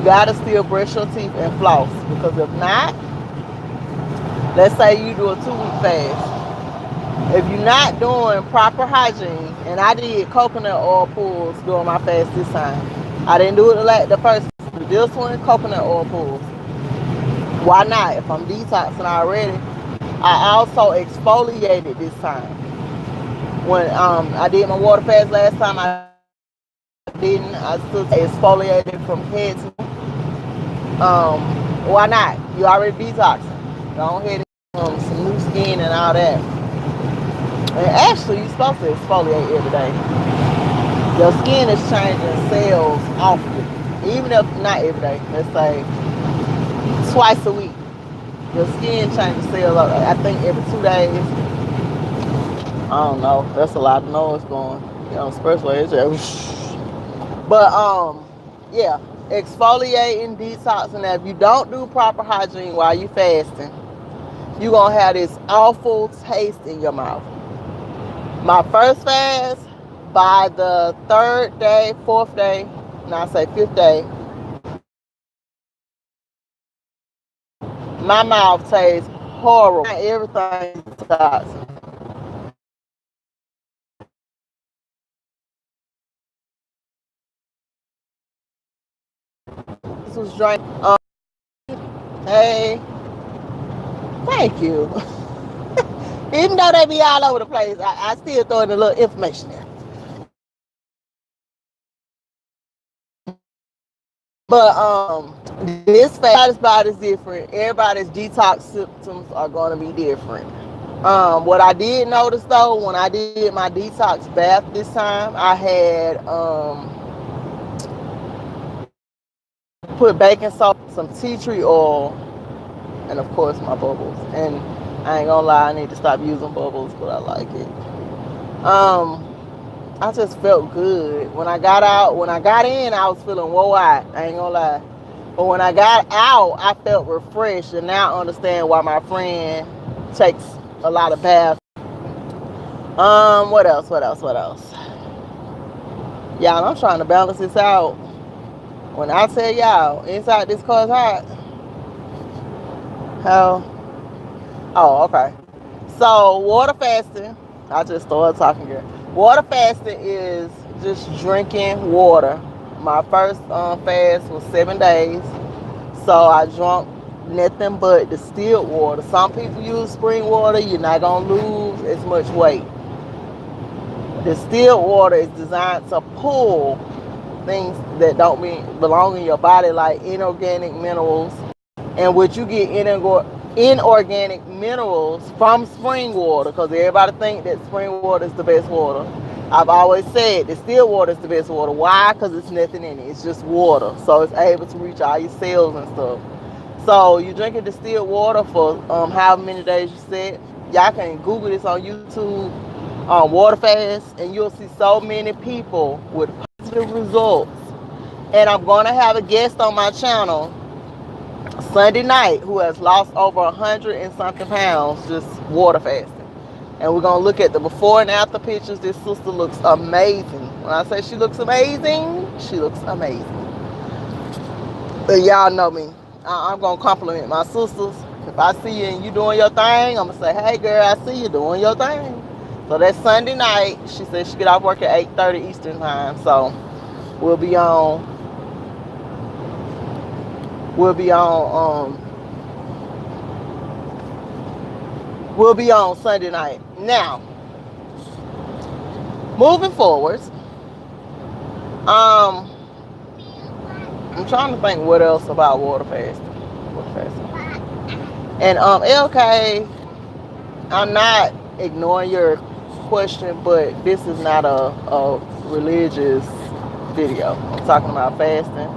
gotta still brush your teeth and floss, because if not, let's say you do a 2 week fast. If you're not doing proper hygiene, and I did coconut oil pulls during my fast this time. I didn't do it like the first. This one, coconut oil pulls. Why not? If I'm detoxing already, I also exfoliated this time. When I did my water fast last time, I didn't. I still exfoliated from head to why not? You already detoxing. Go ahead and some new skin and all that. And actually, you're supposed to exfoliate every day. Your skin is changing cells often, even if not every day. Let's say twice a week. Your skin changes cells. I think every 2 days. I don't know. That's a lot of noise going. Especially it's just, but yeah, exfoliating, detoxing. If you don't do proper hygiene while you fasting, you're gonna have this awful taste in your mouth. My first fast, by the 3rd day, 4th day, and I say 5th day, my mouth tastes horrible. Everything is toxic. This was drink. Hey, thank you. Even though they be all over the place, I still throw in a little information there. But this fast body is different. Everybody's detox symptoms are going to be different. What I did notice though, when I did my detox bath this time, I had put baking soda, some tea tree oil, and of course my bubbles. And I ain't gonna lie, I need to stop using bubbles, but I like it. I just felt good. When I got in, I was feeling whoa out. I ain't gonna lie. But when I got out, I felt refreshed, and now I understand why my friend takes a lot of baths. What else? Y'all, I'm trying to balance this out. When I tell y'all, inside this car is hot. How? Oh, okay. So, water fasting, I just started talking here. Water fasting is just drinking water. My first fast was 7 days. So, I drank nothing but distilled water. Some people use spring water. You're not going to lose as much weight. Distilled water is designed to pull things that don't belong in your body, like inorganic minerals. And what you get inorganic minerals from spring water, because everybody think that spring water is the best water. I've always said distilled water is the best water. Why? Because it's nothing in it. It's just water. So it's able to reach all your cells and stuff. So you drinking distilled water for however many days you said. Y'all can Google this on YouTube, water fast, and you'll see so many people with positive results. And I'm going to have a guest on my channel Sunday night who has lost over 100 and something pounds just water fasting. And we're going to look at the before and after pictures. This sister looks amazing. When I say she looks amazing, she looks amazing. But y'all know me. I'm going to compliment my sisters. If I see you and you doing your thing, I'm going to say, hey girl, I see you doing your thing. So that's Sunday night. She said she get off work at 8:30 Eastern time. So we'll be on Sunday night. Now, moving forward, I'm trying to think what else about water fasting. And LK, I'm not ignoring your question, but this is not a religious video. I'm talking about fasting.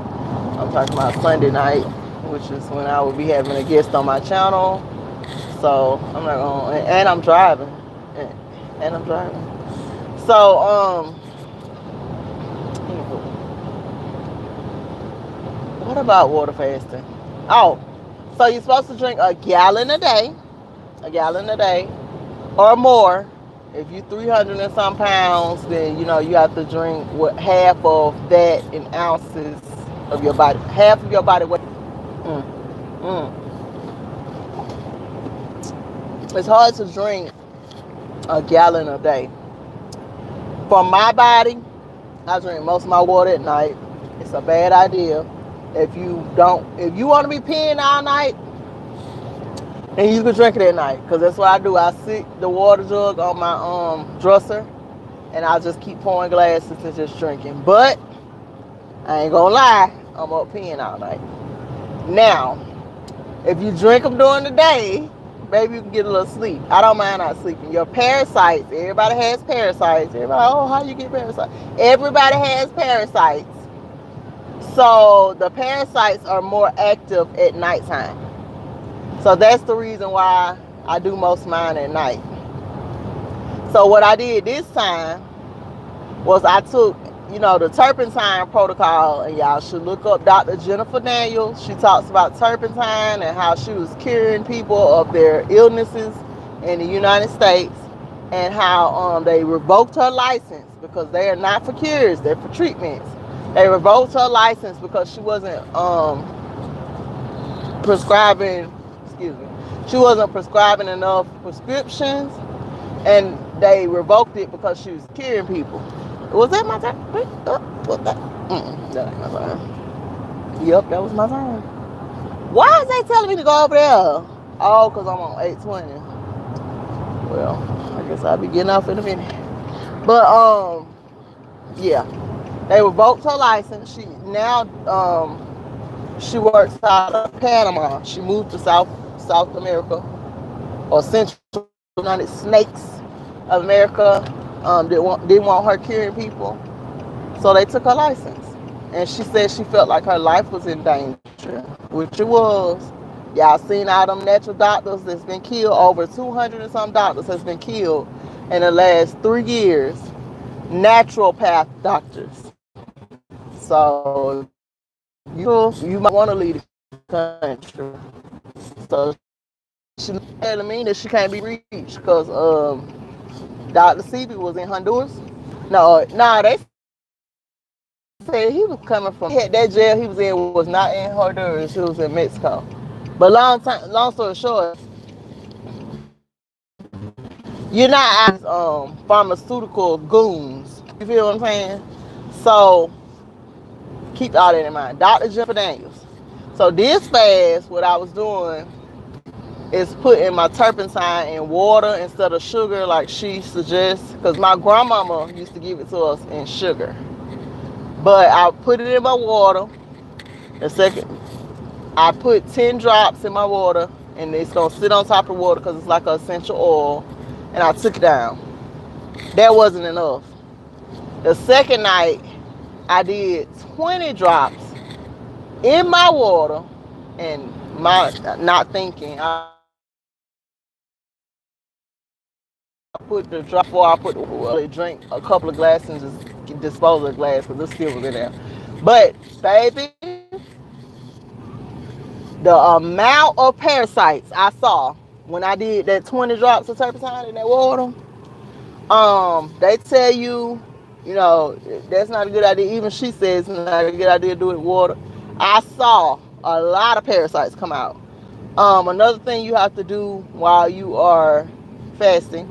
I'm talking about Sunday night, which is when I will be having a guest on my channel. So I'm not gonna, and I'm driving, So what about water fasting? Oh, so you're supposed to drink a gallon a day, or more. If you're 300 and some pounds, then you have to drink half of that in ounces of your body, half of your body weight. Mm, mm. It's hard to drink a gallon a day. For my body, I drink most of my water at night. It's a bad idea. If you want to be peeing all night, then you can drink it at night. Cause that's what I do. I sit the water jug on my dresser, and I just keep pouring glasses and just drinking. But I ain't gonna lie, I'm up peeing all night. Now, if you drink them during the day, maybe you can get a little sleep. I don't mind not sleeping. Your parasites, everybody has parasites. Everybody, oh, how you get parasites? Everybody has parasites. So the parasites are more active at nighttime. So that's the reason why I do most of mine at night. So what I did this time was I took, the turpentine protocol, and y'all should look up Dr. Jennifer Daniels. She talks about turpentine and how she was curing people of their illnesses in the United States, and how they revoked her license because they are not for cures, they're for treatments. They revoked her license because she wasn't prescribing, she wasn't prescribing enough prescriptions, and they revoked it because she was curing people. Was that my turn? What that? That ain't my turn. Yep, that was my turn. Why is they telling me to go over there? Oh, because I'm on 820. Well, I guess I'll be getting off in a minute. But, yeah. They revoked her license. She works out of Panama. She moved to South America, or Central United Snakes of America. Didn't want her curing people, so they took her license. And she said she felt like her life was in danger, which it was. Y'all seen all them natural doctors that's been killed. Over 200 and some doctors has been killed in the last 3 years. Naturopath doctors. So you might want to leave the country. So she telling me that she can't be reached because Dr. Sebi was in Honduras. No, they said he was coming from that jail he was in was not in Honduras. It was in Mexico. But long story short, you're not as pharmaceutical goons. You feel what I'm saying? So keep all that in mind. Dr. Jennifer Daniels. So this fast, what I was doing is putting my turpentine in water instead of sugar like she suggests. Because my grandmama used to give it to us in sugar. But I put it in my water. The second, I put 10 drops in my water, and it's going to sit on top of the water because it's like an essential oil. And I took it down. That wasn't enough. The second night, I did 20 drops in my water, and my not thinking, I put the drop before I put the water, drink a couple of glasses and just dispose of the glass because it still was in there. But baby, the amount of parasites I saw when I did that 20 drops of turpentine in that water, they tell you, that's not a good idea. Even she says it's not a good idea to do it with water. I saw a lot of parasites come out. Another thing you have to do while you are fasting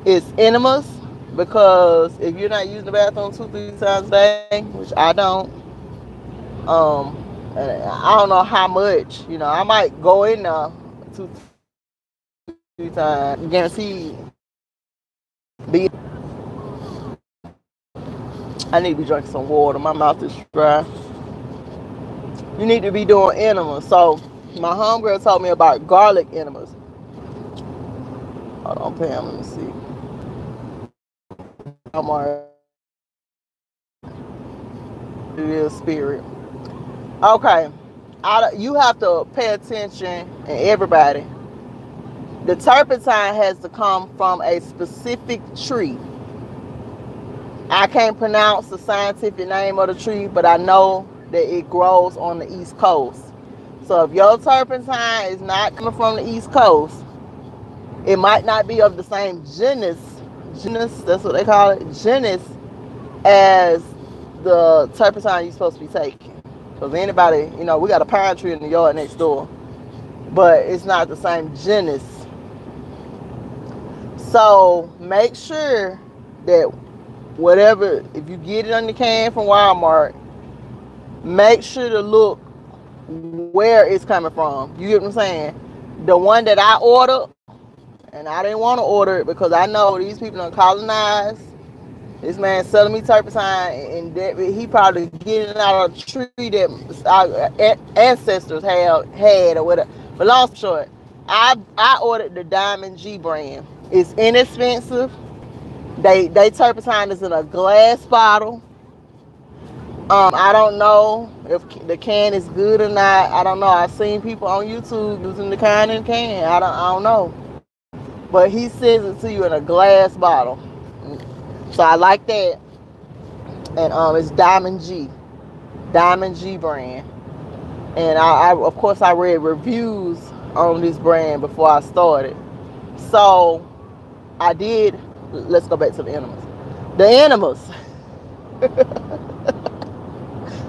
is enemas, because if you're not using the bathroom 2-3 times a day, which I don't, and I don't know how much, I might go in there 2-3 times, guaranteed. I need to be drinking some water. My mouth is dry. You need to be doing enemas. So my homegirl told me about garlic enemas. Hold on, Pam. Let me see. It is spirit. Okay. You have to pay attention, and everybody. The turpentine has to come from a specific tree. I can't pronounce the scientific name of the tree, but I know that it grows on the East Coast. So if your turpentine is not coming from the East Coast, it might not be of the same genus, that's what they call it, genus, as the turpentine you're supposed to be taking. Because anybody, you know, we got a pine tree in the yard next door, but it's not the same genus. So make sure that whatever, if you get it on the can from Walmart, make sure to look where it's coming from. You get what I'm saying? The one that I ordered, and I didn't want to order it because I know these people are colonized. This man selling me turpentine, and that he probably getting out of a tree that our ancestors had or whatever. But long story short, I ordered the Diamond G brand. It's inexpensive. They turpentine is in a glass bottle. I don't know if the can is good or not. I don't know. I've seen people on YouTube using the kind in the can. I don't know. But he sends it to you in a glass bottle. So I like that. And it's Diamond G brand. And I of course I read reviews on this brand before I started. So I did. Let's go back to the enemas. The enemas.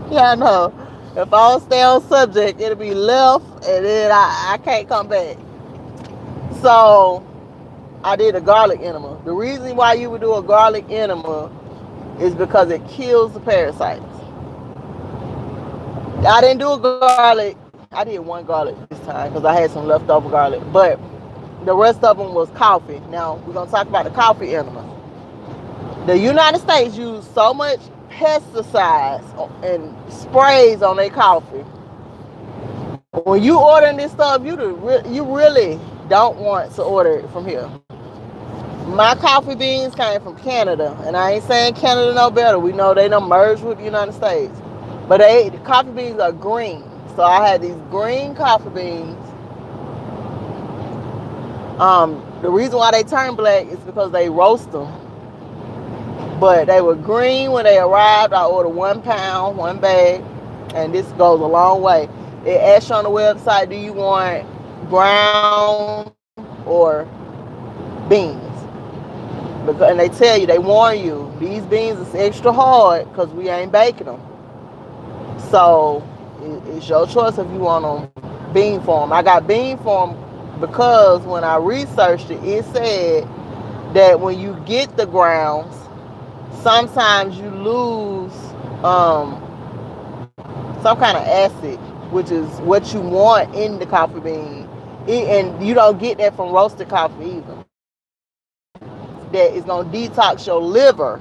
Yeah, I know. If I don't stay on subject, it'll be left, and then I can't come back. So I did a garlic enema. The reason why you would do a garlic enema is because it kills the parasites. I didn't do a garlic. I did one garlic this time because I had some leftover garlic, but the rest of them was coffee. Now we're gonna talk about the coffee enema. The United States used so much pesticides and sprays on their coffee. When you ordering this stuff, you really don't want to order it from here. My coffee beans came from Canada, and I ain't saying Canada no better. We know they done merged with the United States, but the coffee beans are green. So I had these green coffee beans. The reason why they turn black is because they roast them. But they were green when they arrived. I ordered 1 pound, 1 bag, and this goes a long way. It asks you on the website, do you want brown or beans? And they tell you, they warn you, these beans is extra hard because we ain't baking them. So it's your choice if you want them bean form. I got bean form because when I researched it, it said that when you get the grounds, sometimes you lose some kind of acid, which is what you want in the coffee bean. And you don't get that from roasted coffee either. That is going to detox your liver.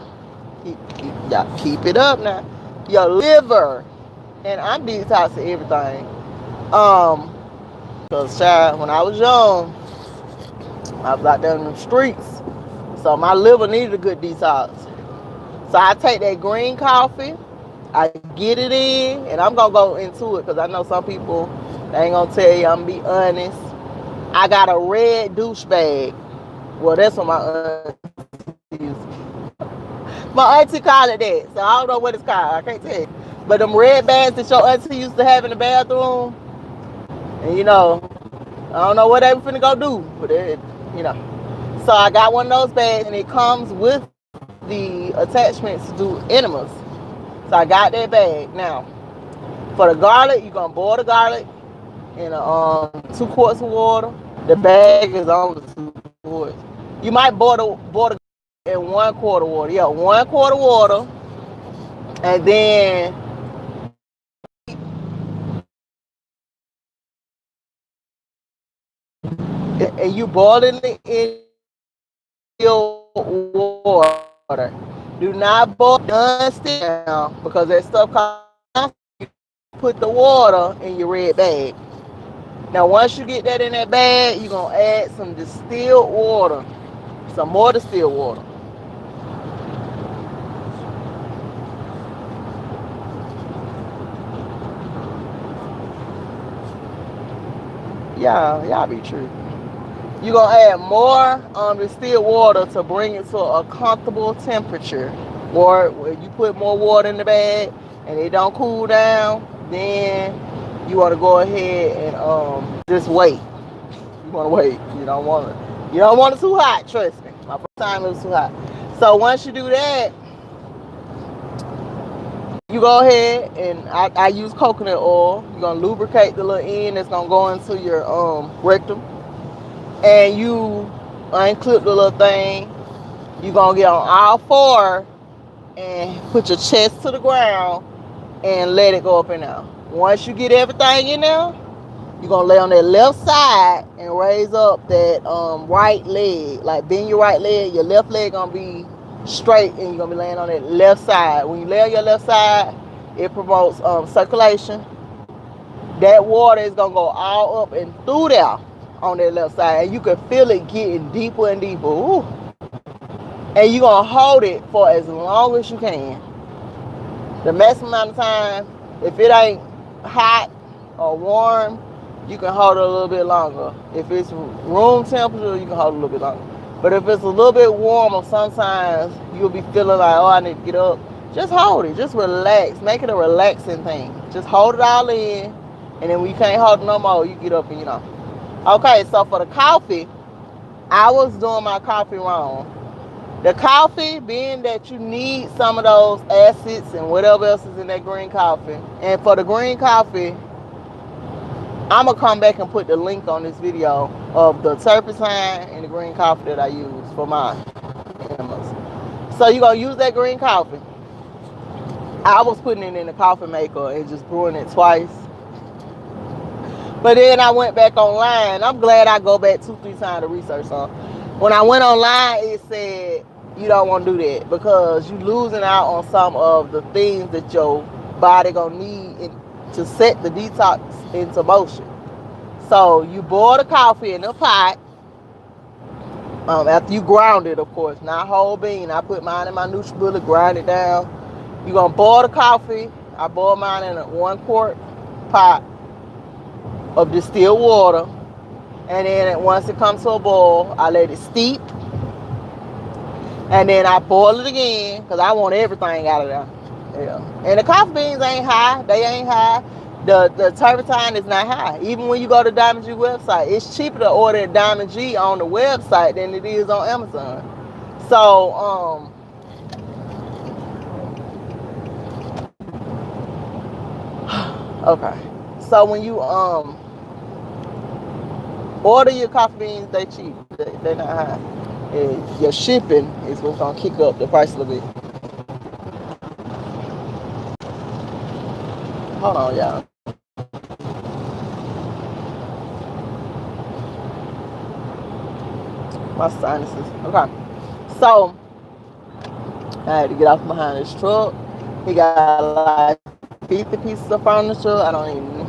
Keep it up now. Your liver. And I'm detoxing everything. Because, child, when I was young, I was out there in the streets. So my liver needed a good detox. So I take that green coffee, I get it in, and I'm going to go into it because I know some people, they ain't going to tell you, I'm going to be honest. I got a red douche bag. Well, that's what my auntie used. My auntie called it that, so I don't know what it's called. I can't tell you. But them red bags that your auntie used to have in the bathroom, and you know, I don't know what they were finna go do, but it, you know. So I got one of those bags, and it comes with the attachments to do enemas. So I got that bag. Now, for the garlic, you're gonna boil the garlic in 2 quarts of water. The bag is only 2 quarts. You might boil the in 1 quart of water. Yeah, 1 quart of water, and then and you boiling it in your water. Do not boil non-stick down because that stuff comes. Put the water in your red bag. Now, once you get that in that bag, you're gonna add some distilled water, some more distilled water. Y'all be true. You're gonna add more distilled water to bring it to a comfortable temperature. Or when you put more water in the bag and it don't cool down, then you want to go ahead and just wait. You want to wait. You don't want it too hot. Trust me. My first time it was too hot. So once you do that, you go ahead and I use coconut oil. You're gonna lubricate the little end that's gonna go into your rectum, and you unclip the little thing. You're gonna get on all four and put your chest to the ground and let it go up and down. Once you get everything in there, you're gonna lay on that left side and raise up that right leg. Like bend your right leg, your left leg gonna be straight, and you're gonna be laying on that left side. When you lay on your left side, it promotes circulation. That water is gonna go all up and through there on that left side, and you can feel it getting deeper and deeper. Ooh. And you're gonna hold it for as long as you can. The maximum amount of time, if it ain't hot or warm, you can hold it a little bit longer. If it's room temperature, you can hold it a little bit longer. But if it's a little bit warmer, sometimes you'll be feeling like, oh, I need to get up. Just hold it. Just relax. Make it a relaxing thing. Just hold it all in. And then when you can't hold it no more, you get up and Okay, so for the coffee, I was doing my coffee wrong. The coffee, being that you need some of those acids and whatever else is in that green coffee. And for the green coffee, I'm going to come back and put the link on this video of the turpentine and the green coffee that I use for my enemas. So you're going to use that green coffee. I was putting it in the coffee maker and just brewing it twice. But then I went back online. I'm glad I go back 2-3 times to research on. When I went online, it said you don't want to do that because you're losing out on some of the things that your body gonna need to set the detox into motion. So you boil the coffee in a pot. After you ground it, of course, not whole bean. I put mine in my NutriBullet, grind it down. You're gonna boil the coffee. I boil mine in a 1 quart pot of distilled water. And then once it comes to a boil, I let it steep. And then I boil it again because I want everything out of there. Yeah. And the coffee beans ain't high. They ain't high. The turpentine is not high. Even when you go to Diamond G website, it's cheaper to order at Diamond G on the website than it is on Amazon. So, okay. So when you order your coffee beans, they cheap. They're not high. And your shipping is what's gonna kick up the price a little bit. Hold on, y'all. My sinuses. Okay. So I had to get off behind this truck. He got like 50 pieces of furniture. I don't even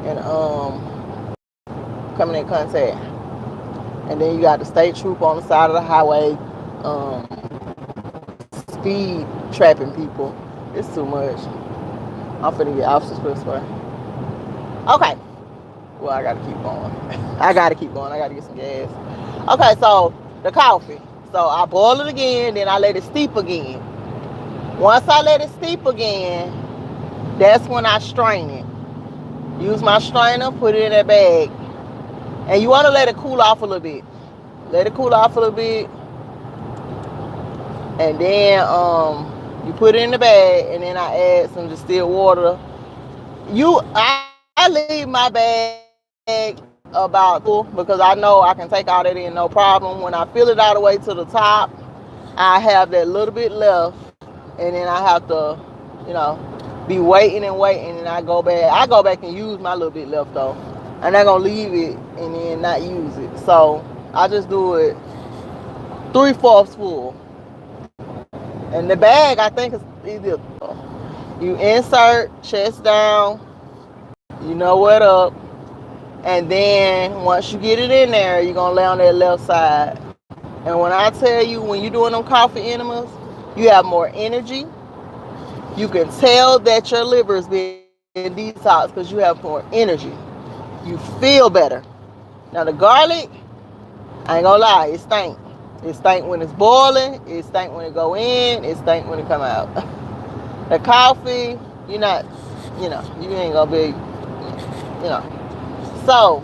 and coming in contact. And then you got the state troop on the side of the highway, speed trapping people. It's too much. I'm finna get off this expressway. Okay. Well, I gotta keep going. I gotta get some gas. Okay, so the coffee. So I boil it again, then I let it steep again. Once I let it steep again, that's when I strain it. Use my strainer, put it in that bag. And you want to let it cool off a little bit. Let it cool off a little bit. And then you put it in the bag, and then I add some distilled water. I leave my bag about full because I know I can take all that in no problem. When I fill it all the way to the top, I have that little bit left, and then I have to, be waiting, and I go back and use my little bit left though. I'm not gonna leave it and then not use it. So I just do it 3/4 full. And the bag, I think, is either you insert chest down, what up, and then once you get it in there, you're gonna lay on that left side. And when I tell you, when you're doing them coffee enemas, you have more energy. You can tell that your liver is being detoxed because you have more energy. You feel better. Now the garlic, I ain't gonna lie, it stink. It stink when it's boiling. It stink when it go in. It stink when it come out. The coffee, you ain't gonna be, So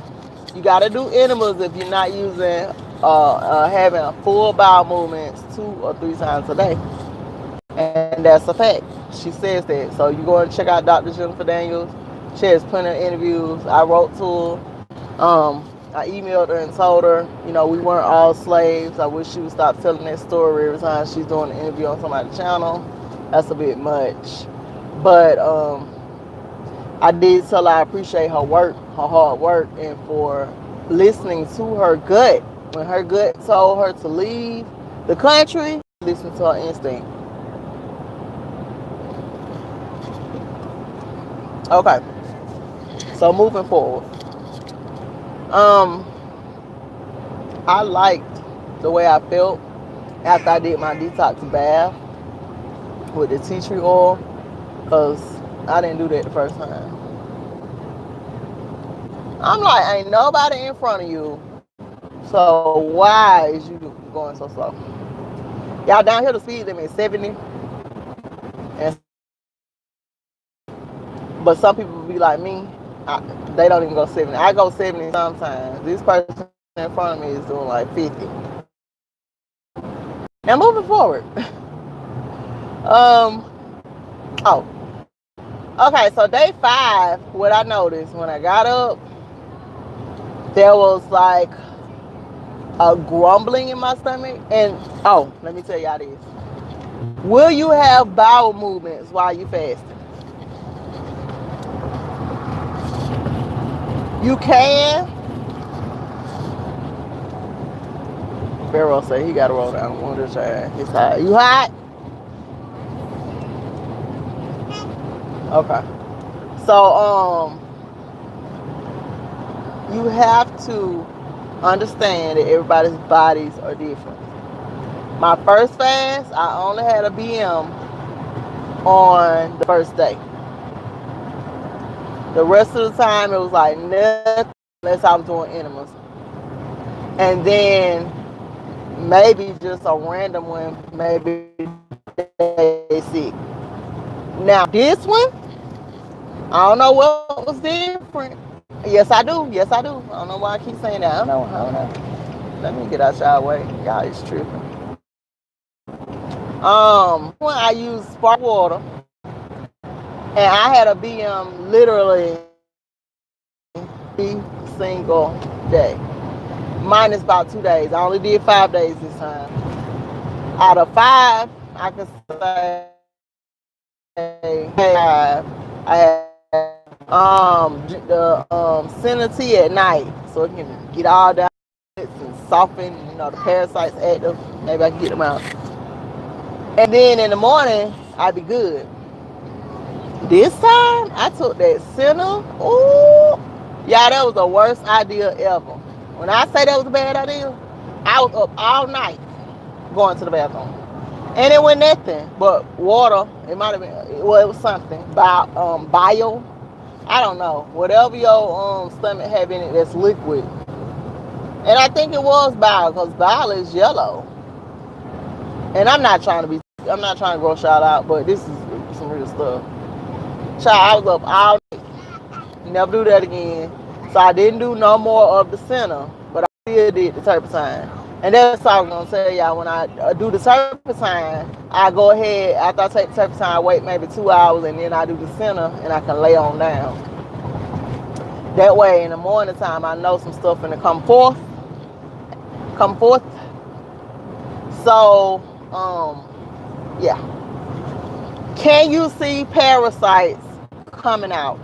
you gotta do enemas if you're not using, having a full bowel movements 2 or 3 times a day, and that's a fact. she says that. So you go and check out Dr. Jennifer Daniels. She has plenty of interviews. I wrote to her. I emailed her and told her, we weren't all slaves. I wish she would stop telling that story every time she's doing an interview on somebody's channel. That's a bit much. But I did tell her I appreciate her work, her hard work, and for listening to her gut. When her gut told her to leave the country, listen to her instinct. Okay. So moving forward. I liked the way I felt after I did my detox bath with the tea tree oil, because I didn't do that the first time. I'm like, ain't nobody in front of you, so why is you going so slow? Y'all, down here the speed limit is 70, and but some people be like me, they don't even go 70. I go 70 sometimes. This person in front of me is doing like 50. Now moving forward. Okay, so day 5, what I noticed when I got up, there was like a grumbling in my stomach. And let me tell y'all this. Will you have bowel movements while you fasting? You can. Pharaoh said he got to roll down one of the chair. He's hot. You hot? Okay. So, you have to understand that everybody's bodies are different. My first fast, I only had a BM on the first day. The rest of the time, it was like nothing unless I was doing enemas. And then maybe just a random one, maybe day 6. Now, this one, I don't know what was different. Yes, I do. Yes, I do. I don't know why I keep saying that. I don't know. Let me get out y'all way. Y'all is tripping. When I used spark water, and I had a BM literally every single day. Minus about 2 days. I only did 5 days this time. Out of 5, I could say I had the Senna tea at night, so it can get all down and soften, the parasites active. Maybe I can get them out. And then in the morning, I'd be good. This time, I took that Senna. Ooh, yeah, that was the worst idea ever. When I say that was a bad idea, I was up all night going to the bathroom. And it was nothing but water. It might have been, it was something. Bio. I don't know. Whatever your stomach have in it that's liquid. And I think it was bile, because bile is yellow. And I'm not trying to gross y'all out, but this is some real stuff. Child, I was up all night. Never do that again. So I didn't do no more of the Senna, but I still did the turpentine. And that's what I was going to tell y'all. When I do the turpentine, I go ahead, after I take the turpentine, I wait maybe 2 hours, and then I do the Senna, and I can lay on down. That way, in the morning time, I know some stuff finna come forth. So, yeah. Can you see parasites coming out?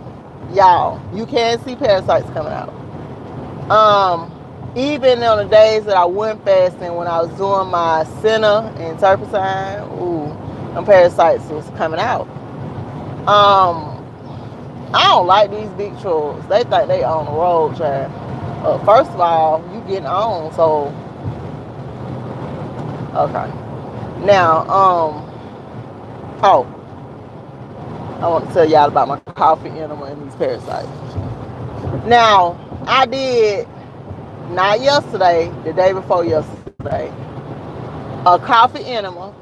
Y'all, you can see parasites coming out. Even on the days that I went fasting, when I was doing my Senna and turpentine, them parasites was coming out. I don't like these big trucks. They think they on the road, child. First of all, you getting on, so okay. Now, I want to tell y'all about my coffee enema and these parasites. Now, I did, not yesterday, the day before yesterday, a coffee enema.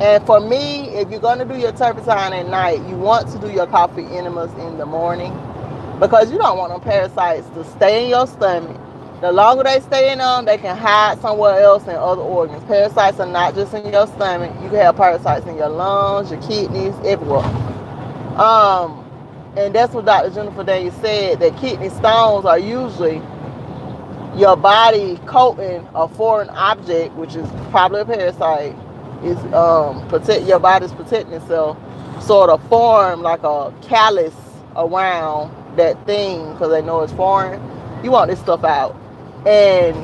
And for me, if you're going to do your turpentine at night, you want to do your coffee enemas in the morning, because you don't want them parasites to stay in your stomach The longer they stay in them, they can hide somewhere else in other organs. Parasites are not just in your stomach. You can have parasites in your lungs, your kidneys, everywhere. Um, and that's what Dr. Jennifer Daniels said, that kidney stones are usually your body coating a foreign object, which is probably a parasite, is protect your body's protecting itself, sort of form like a callus around that thing because they know it's foreign. You want this stuff out, and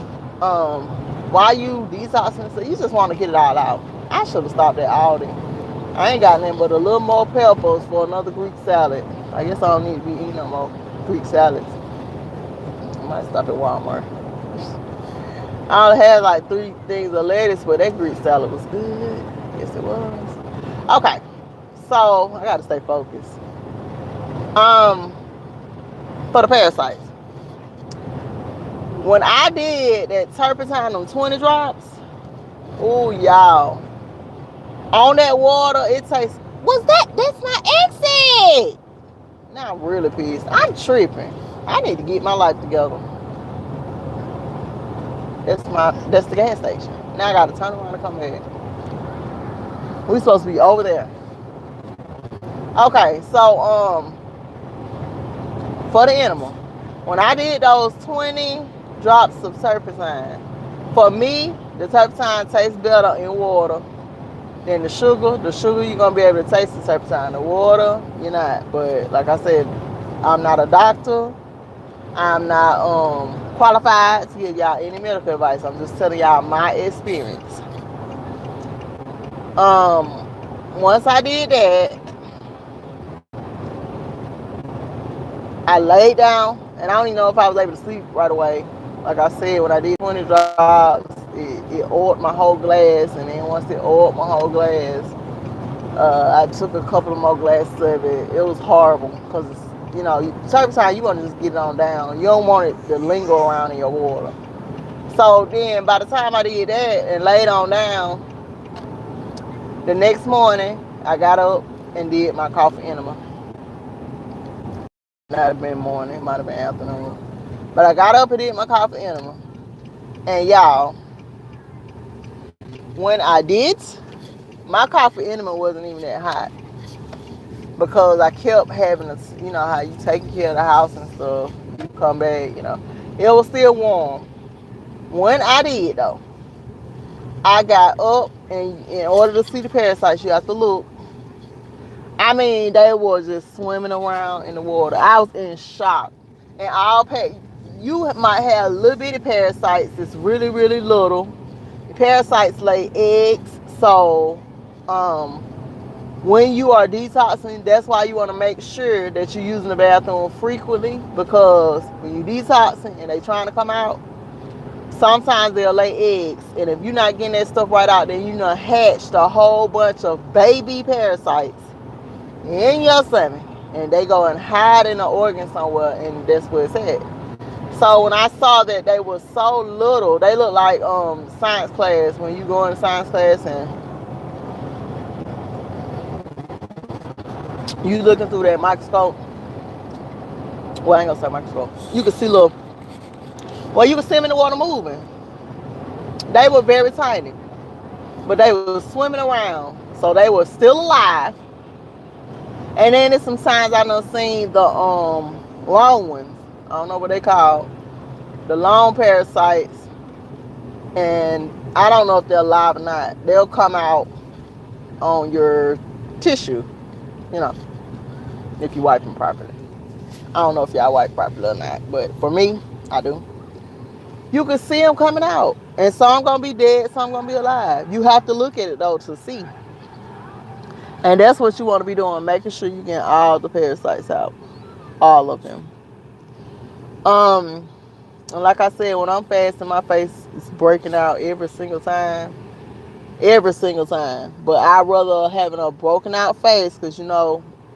while you detoxing, so you just want to get it all out. I should have stopped at Aldi. I ain't got nothing but a little more peppers for another Greek salad. I guess I don't need to be eating no more Greek salads. I might stop at Walmart. I only had like 3 things of lettuce, but that Greek salad was good. Yes, it was. Okay, so I gotta stay focused. For the parasites, when I did that turpentine on 20 drops, oh y'all, on that water, it tastes. What's that? That's my exit. Now I'm really pissed. I'm tripping. I need to get my life together. That's the gas station. Now I gotta turn around and come back. We supposed to be over there. Okay, so for the animal, when I did those 20 drops of turpentine, for me, the turpentine tastes better in water than the sugar. The sugar, you're gonna be able to taste the turpentine. The water, you're not. But like I said, I'm not a doctor. I'm not qualified to give y'all any medical advice. I'm just telling y'all my experience. Once I did that, I laid down, and I don't even know if I was able to sleep right away. Like I said, when I did 20 drops, it oiled my whole glass, and then once it oiled my whole glass, I took a couple of more glasses of it. It was horrible because turpentine, you want to just get it on down. You don't want it to linger around in your water. So then by the time I did that and laid on down, the next morning I got up and did my coffee enema. Might have been morning, might have been afternoon. But I got up and did my coffee enema. And y'all, when I did, my coffee enema wasn't even that hot. Because I kept having to, how you taking care of the house and stuff. You come back, It was still warm. When I did, though, I got up, and in order to see the parasites, you have to look. I mean, they were just swimming around in the water. I was in shock. And you might have little bitty parasites that's really, really little. Parasites lay eggs, so when you are detoxing, that's why you want to make sure that you're using the bathroom frequently, because when you detoxing and they trying to come out, sometimes they'll lay eggs, and if you're not getting that stuff right out, then you done hatched a whole bunch of baby parasites in your stomach, and they go and hide in an organ somewhere, and that's where it's at. So when I saw that they were so little, they look like science class, when you go in science class and you looking through that microscope. Well, I ain't gonna say microscope. You can see you can see them in the water moving. They were very tiny, but they were swimming around, so they were still alive. And then there's some times I done seen the long ones. I don't know what they call the long parasites, and I don't know if they're alive or not. They'll come out on your tissue, if you wipe them properly. I don't know if y'all wipe properly or not, but for me, I do. You can see them coming out, and some gonna be dead, some gonna be alive. You have to look at it though to see. And that's what you want to be doing, making sure you get all the parasites out, all of them. And like I said, when I'm fasting, my face is breaking out every single time. But I'd rather having a broken out face, because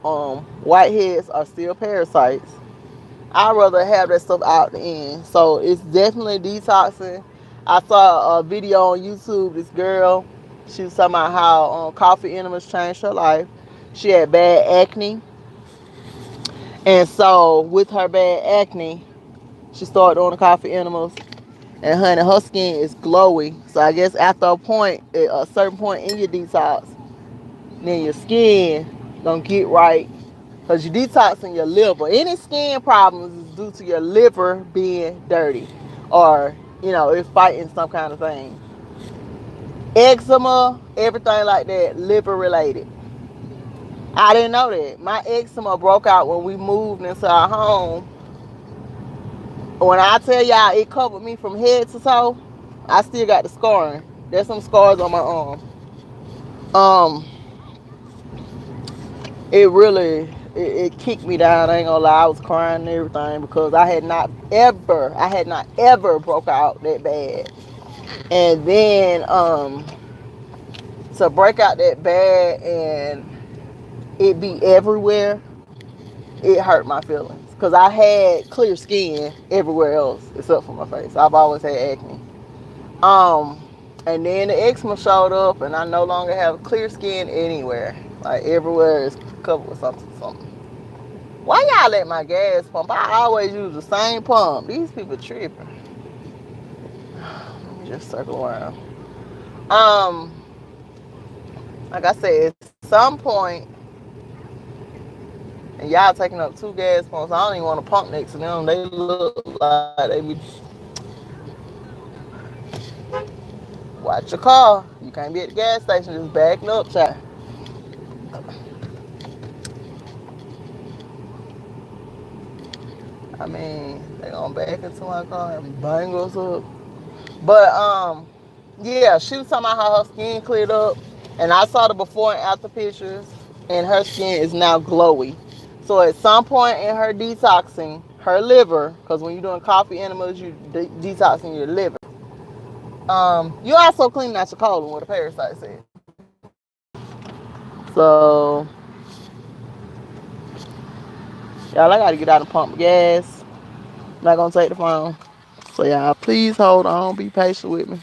whiteheads are still parasites. I'd rather have that stuff out the end. So it's definitely detoxing. I saw a video on YouTube. This girl, she was talking about how coffee enemas changed her life. She had bad acne, and so with her bad acne, she started doing the coffee enemas, And honey, her skin is glowy. So I guess after a certain point in your detox, then your skin gonna get right because you detoxing your liver. Any skin problems is due to your liver being dirty, or it's fighting some kind of thing. Eczema, everything like that, liver related. I didn't know that. My eczema broke out when we moved into our home. When I tell y'all it covered me from head to toe, I still got the scarring. There's some scars on my arm. Um, it really it kicked me down. I ain't gonna lie, I was crying and everything because I had not ever broke out that bad. And then to break out that bad and it be everywhere, it hurt my feelings because I had clear skin everywhere else except for my face. I've always had acne. Um, and then the eczema showed up, and I no longer have clear skin anywhere. Like everywhere is covered with something. Why y'all let my gas pump? I always use the same pump. These people tripping. Let me just circle around. Um, like I said, at some point, and y'all taking up two gas pumps. I don't even want to pump next to them. They look like they be. Watch your car. You can't be at the gas station just backing up, child. I mean, they gonna back into my car and bang us up. But yeah, she was talking about how her skin cleared up, and I saw the before and after pictures, and her skin is now glowy. So at some point in her detoxing, her liver, because when you're doing coffee enemas, you detoxing your liver. You also clean out your colon, what a parasite said. So y'all, I gotta get out and pump gas. I'm not gonna take the phone. So y'all, please hold on, be patient with me.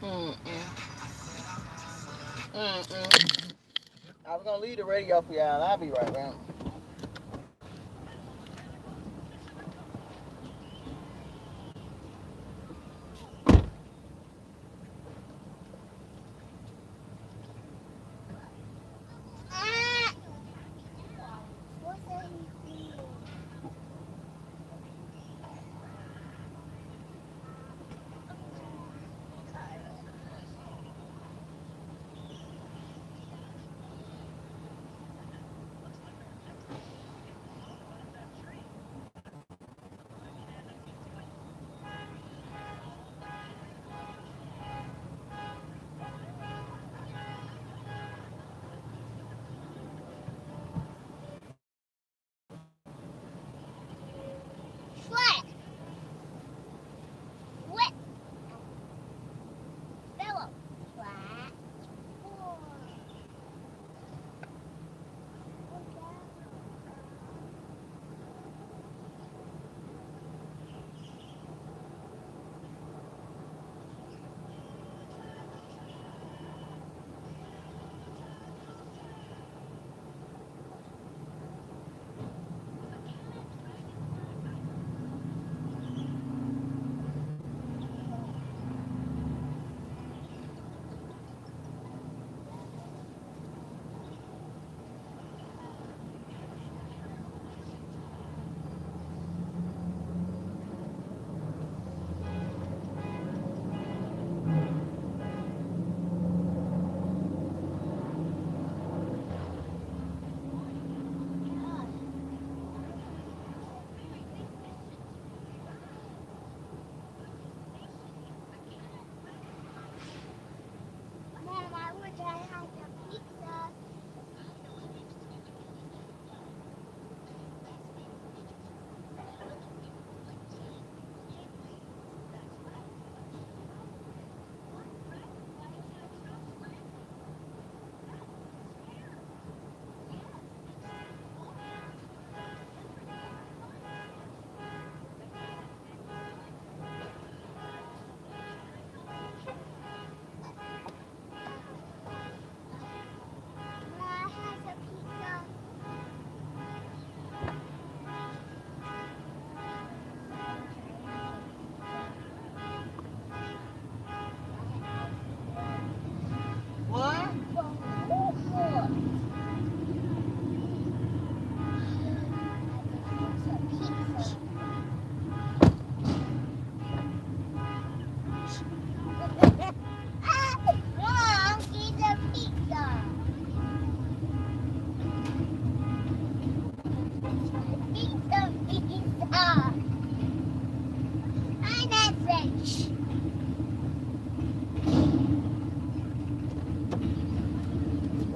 Mm-mm. Mm-mm. I was gonna leave the radio for y'all. I'll be right back. What's that he feeling?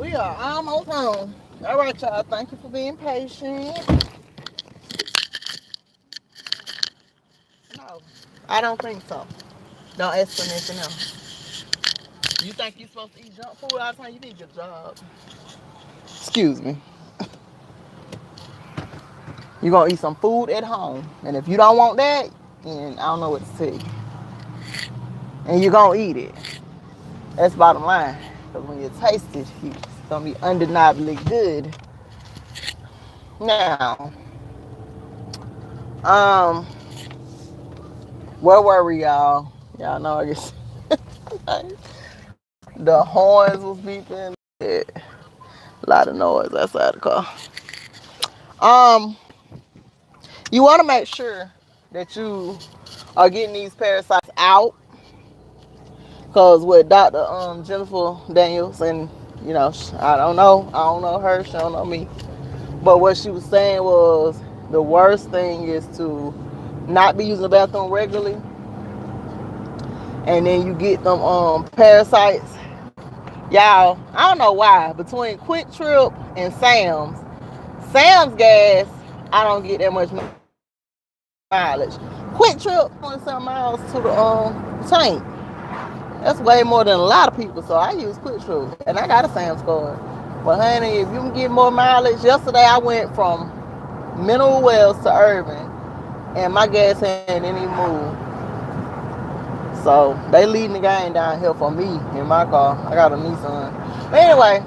We are almost home. All right, y'all. Thank you for being patient. No, I don't think so. Don't ask for nothing else. You think you're supposed to eat junk food all the time? You need your job. Excuse me. You're going to eat some food at home. And if you don't want that, then I don't know what to tell you. And you're going to eat it. That's bottom line. Because when you taste it, it's going to be undeniably good. Now, where were we, y'all? Y'all know I guess the horns was beeping. Yeah, a lot of noise outside the car. You want to make sure that you are getting these parasites out, because with Dr. Jennifer Daniels, and you know, I don't know her, she don't know me, but what she was saying was the worst thing is to not be using the bathroom regularly, and then you get them parasites. Y'all, I don't know why, between Quick Trip and Sam's gas, I don't get that much mileage. Quick Trip 27 miles to the tank. That's way more than a lot of people, so I use Quick Trip, and I got a Sam's card. But honey, if you can get more mileage, yesterday I went from Mineral Wells to Irving, and my gas hadn't even moved. So they leading the game down here for me in my car. I got a Nissan. But anyway,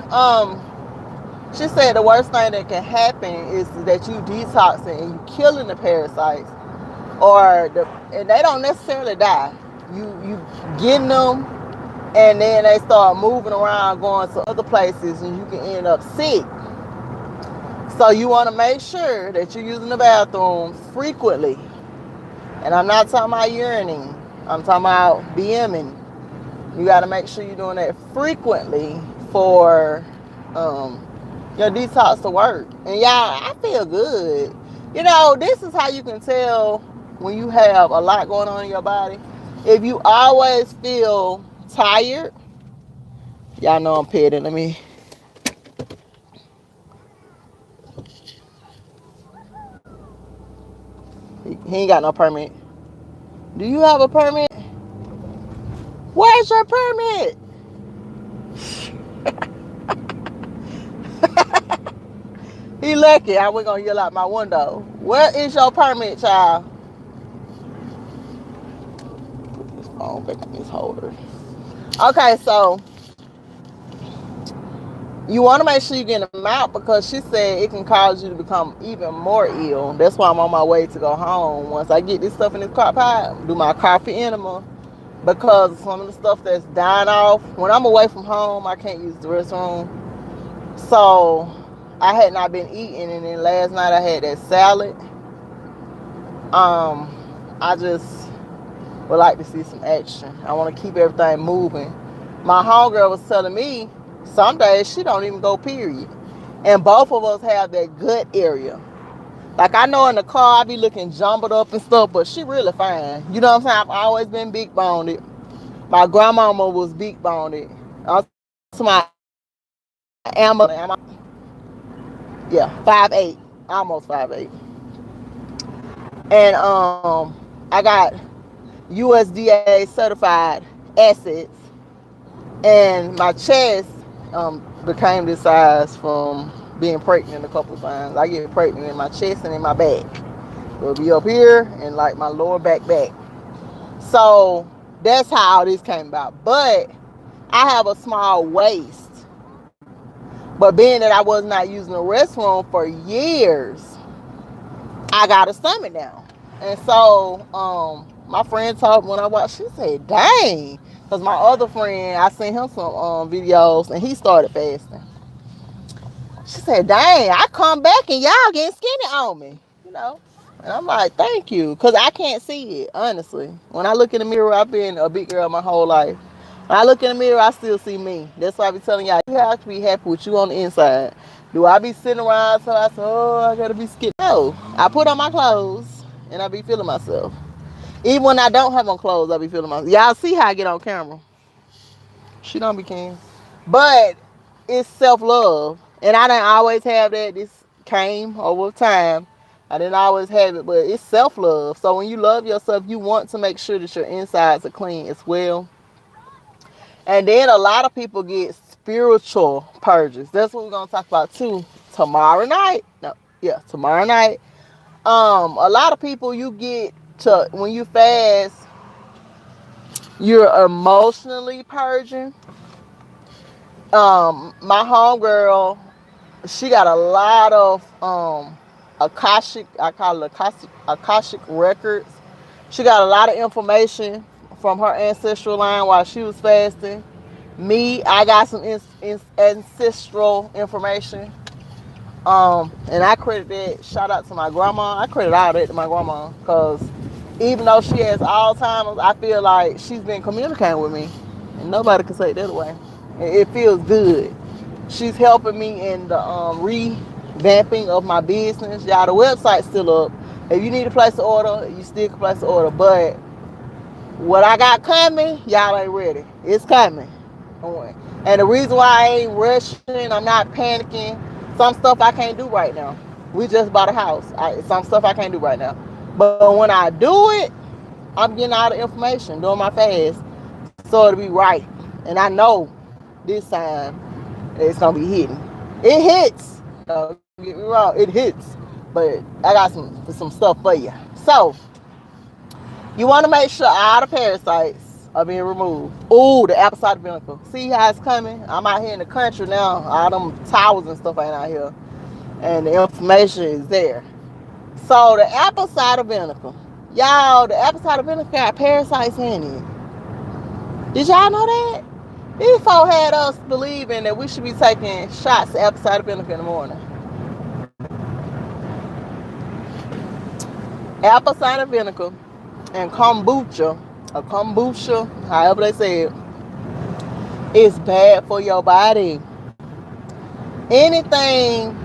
she said the worst thing that can happen is that you detoxing and you killing the parasites, and they don't necessarily die. You getting them, and then they start moving around, going to other places, and you can end up sick. So you want to make sure that you're using the bathroom frequently. And I'm not talking about urinating. I'm talking about BMing. You got to make sure you're doing that frequently for your detox to work. And y'all, I feel good. You know, this is how you can tell when you have a lot going on in your body. If you always feel tired, y'all know I'm petting. Let me. He ain't got no permit. Do you have a permit? Where's your permit? He lucky. I was gonna yell out my window. Where is your permit, child? Put this phone back in this holder. Okay, so you want to make sure you get them out, because she said it can cause you to become even more ill. That's why I'm on my way to go home. Once I get this stuff in this crock pot, do my coffee enema, because some of the stuff that's dying off. When I'm away from home, I can't use the restroom. So I had not been eating, and then last night I had that salad. I just would like to see some action. I want to keep everything moving. My homegirl was telling me some days she don't even go, period. And both of us have that gut area. Like, I know in the car I be looking jumbled up and stuff, but she really fine. You know what I'm saying? I've always been big boned. My grandmama was big boned. Also my Emma, yeah, 5'8", almost 5'8". And I got USDA certified acids, and my chest became this size from being pregnant a couple times. I get pregnant in my chest and in my back. It'll be up here and like my lower back. So that's how this came about. But I have a small waist. But being that I was not using the restroom for years, I got a stomach down. And so my friend told me when I watched, she said, dang. Because my other friend, I sent him some videos, and he started fasting. She said, dang, I come back and y'all getting skinny on me, you know. And I'm like, thank you, because I can't see it, honestly. When I look in the mirror, I've been a big girl my whole life. When I look in the mirror, I still see me. That's why I be telling y'all, you have to be happy with you on the inside. Do I be sitting around so I say, oh, I got to be skinny? No, I put on my clothes, and I be feeling myself. Even when I don't have on clothes, I be feeling myself. Y'all see how I get on camera. She don't be king. But it's self-love. And I didn't always have that. This came over time. I didn't always have it, but it's self-love. So when you love yourself, you want to make sure that your insides are clean as well. And then a lot of people get spiritual purges. That's what we're gonna talk about too tomorrow night. No, yeah, tomorrow night. A lot of people, you get to, when you fast, you're emotionally purging. My homegirl, she got a lot of Akashic, I call it Akashic records. She got a lot of information from her ancestral line while she was fasting. Me, I got some ancestral information. And I credit that, shout out to my grandma. I credit all that to my grandma, because even though she has Alzheimer's, I feel like she's been communicating with me, and nobody can take that away. It feels good. She's helping me in the revamping of my business. Y'all, the website's still up. If you need to place an order, you still can place an order. But what I got coming, y'all ain't ready. It's coming. And the reason why I ain't rushing, I'm not panicking. Some stuff I can't do right now. We just bought a house. Some stuff I can't do right now. But when I do it, I'm getting all the information, doing my fast, so it'll be right. And I know this time it's gonna be hitting. It hits. Don't get me wrong, it hits. But I got some stuff for you. So you want to make sure all the parasites are being removed. Ooh, the apple cider vinegar. See how it's coming? I'm out here in the country now. All them towers and stuff ain't out here. And the information is there. So the apple cider vinegar. Y'all, the apple cider vinegar got parasites in it. Did y'all know that? These folks had us believing that we should be taking shots of apple cider vinegar in the morning. Apple cider vinegar and kombucha, or kombucha, however they say it, is bad for your body. Anything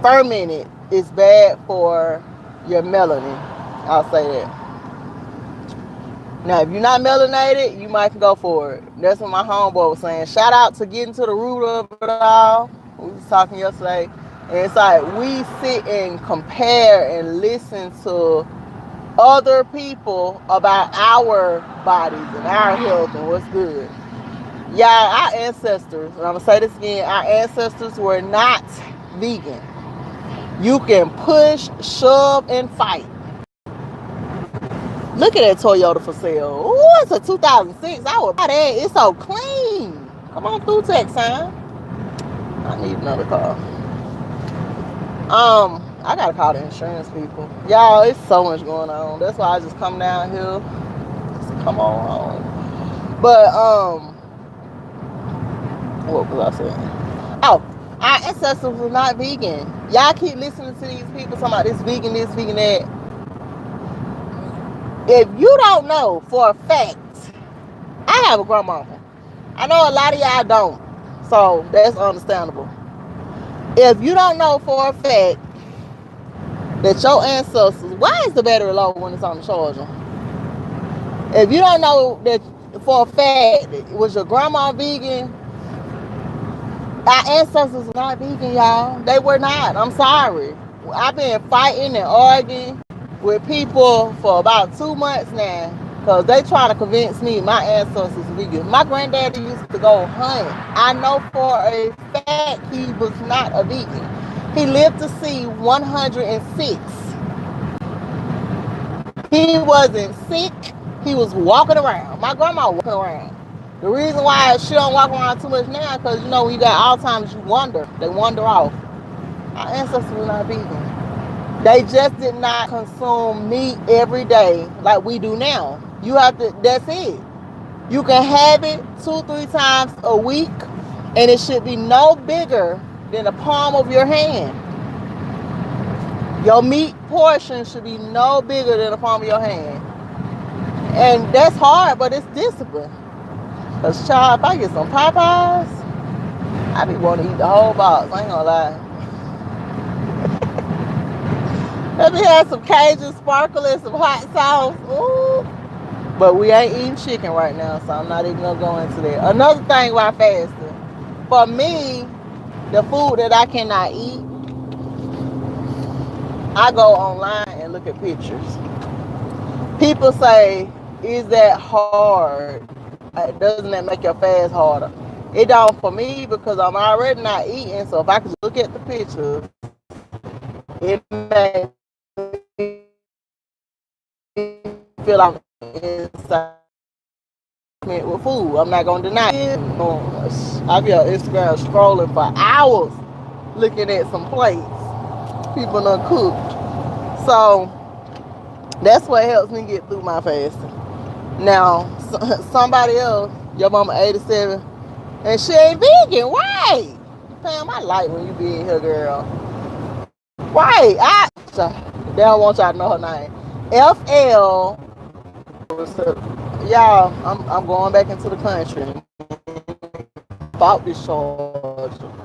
fermented is bad for your melanin. I'll say that. Now, if you're not melanated, you might go for it. That's what my homeboy was saying. Shout out to getting to the root of it all. We was talking yesterday. And it's like we sit and compare and listen to other people about our bodies and our health and what's good. Y'all, our ancestors, and I'm going to say this again, our ancestors were not vegan. You can push, shove, and fight. Look at that Toyota for sale. Ooh, it's a 2006. I would buy that. It's so clean. Come on through, Texan. I need another car. I gotta call the insurance people. Y'all, it's so much going on. That's why I just come down here. Just come on home. But what was I saying? Oh, our ancestors were not vegan. Y'all keep listening to these people talking about this, vegan that. If you don't know for a fact, I have a grandmama. I know a lot of y'all don't, so that's understandable. If you don't know for a fact that your ancestors, why is the battery low when it's on the charger? If you don't know that for a fact, was your grandma vegan? Our ancestors were not vegan, y'all. They were not. I'm sorry. I've been fighting and arguing with people for about 2 months now, because they try to convince me my ancestors were vegan. My granddaddy used to go hunt. I know for a fact he was not a vegan. He lived to see 106. He wasn't sick. He was walking around. My grandma walking around. The reason why she don't walk around too much now, because you know when you got Alzheimer's, you wander. They wander off. Our ancestors were not vegan. They just did not consume meat every day like we do now. You have to, that's it. You can have it 2-3 times a week, and it should be no bigger than the palm of your hand. Your meat portion should be no bigger than the palm of your hand. And that's hard, but it's discipline. Because, child, if I get some Popeyes, I be wanting to eat the whole box. I ain't gonna lie. Let me have some Cajun sparkle and some hot sauce. Ooh. But we ain't eating chicken right now, so I'm not even gonna go into that. Another thing why fasting, for me, the food that I cannot eat, I go online and look at pictures. People say, is that hard? Doesn't that make your fast harder? It don't for me because I'm already not eating. So if I could look at the pictures, it makes me feel like inside with food. I'm not gonna deny it. I be on Instagram scrolling for hours looking at some plates people done cooked. So that's what helps me get through my fasting. Now, somebody else, your mama 87, and she ain't vegan. Why? Damn, I like when you be in here, girl. Why? They don't want y'all to know her name. FL. Y'all, I'm going back into the country. Bought this charger.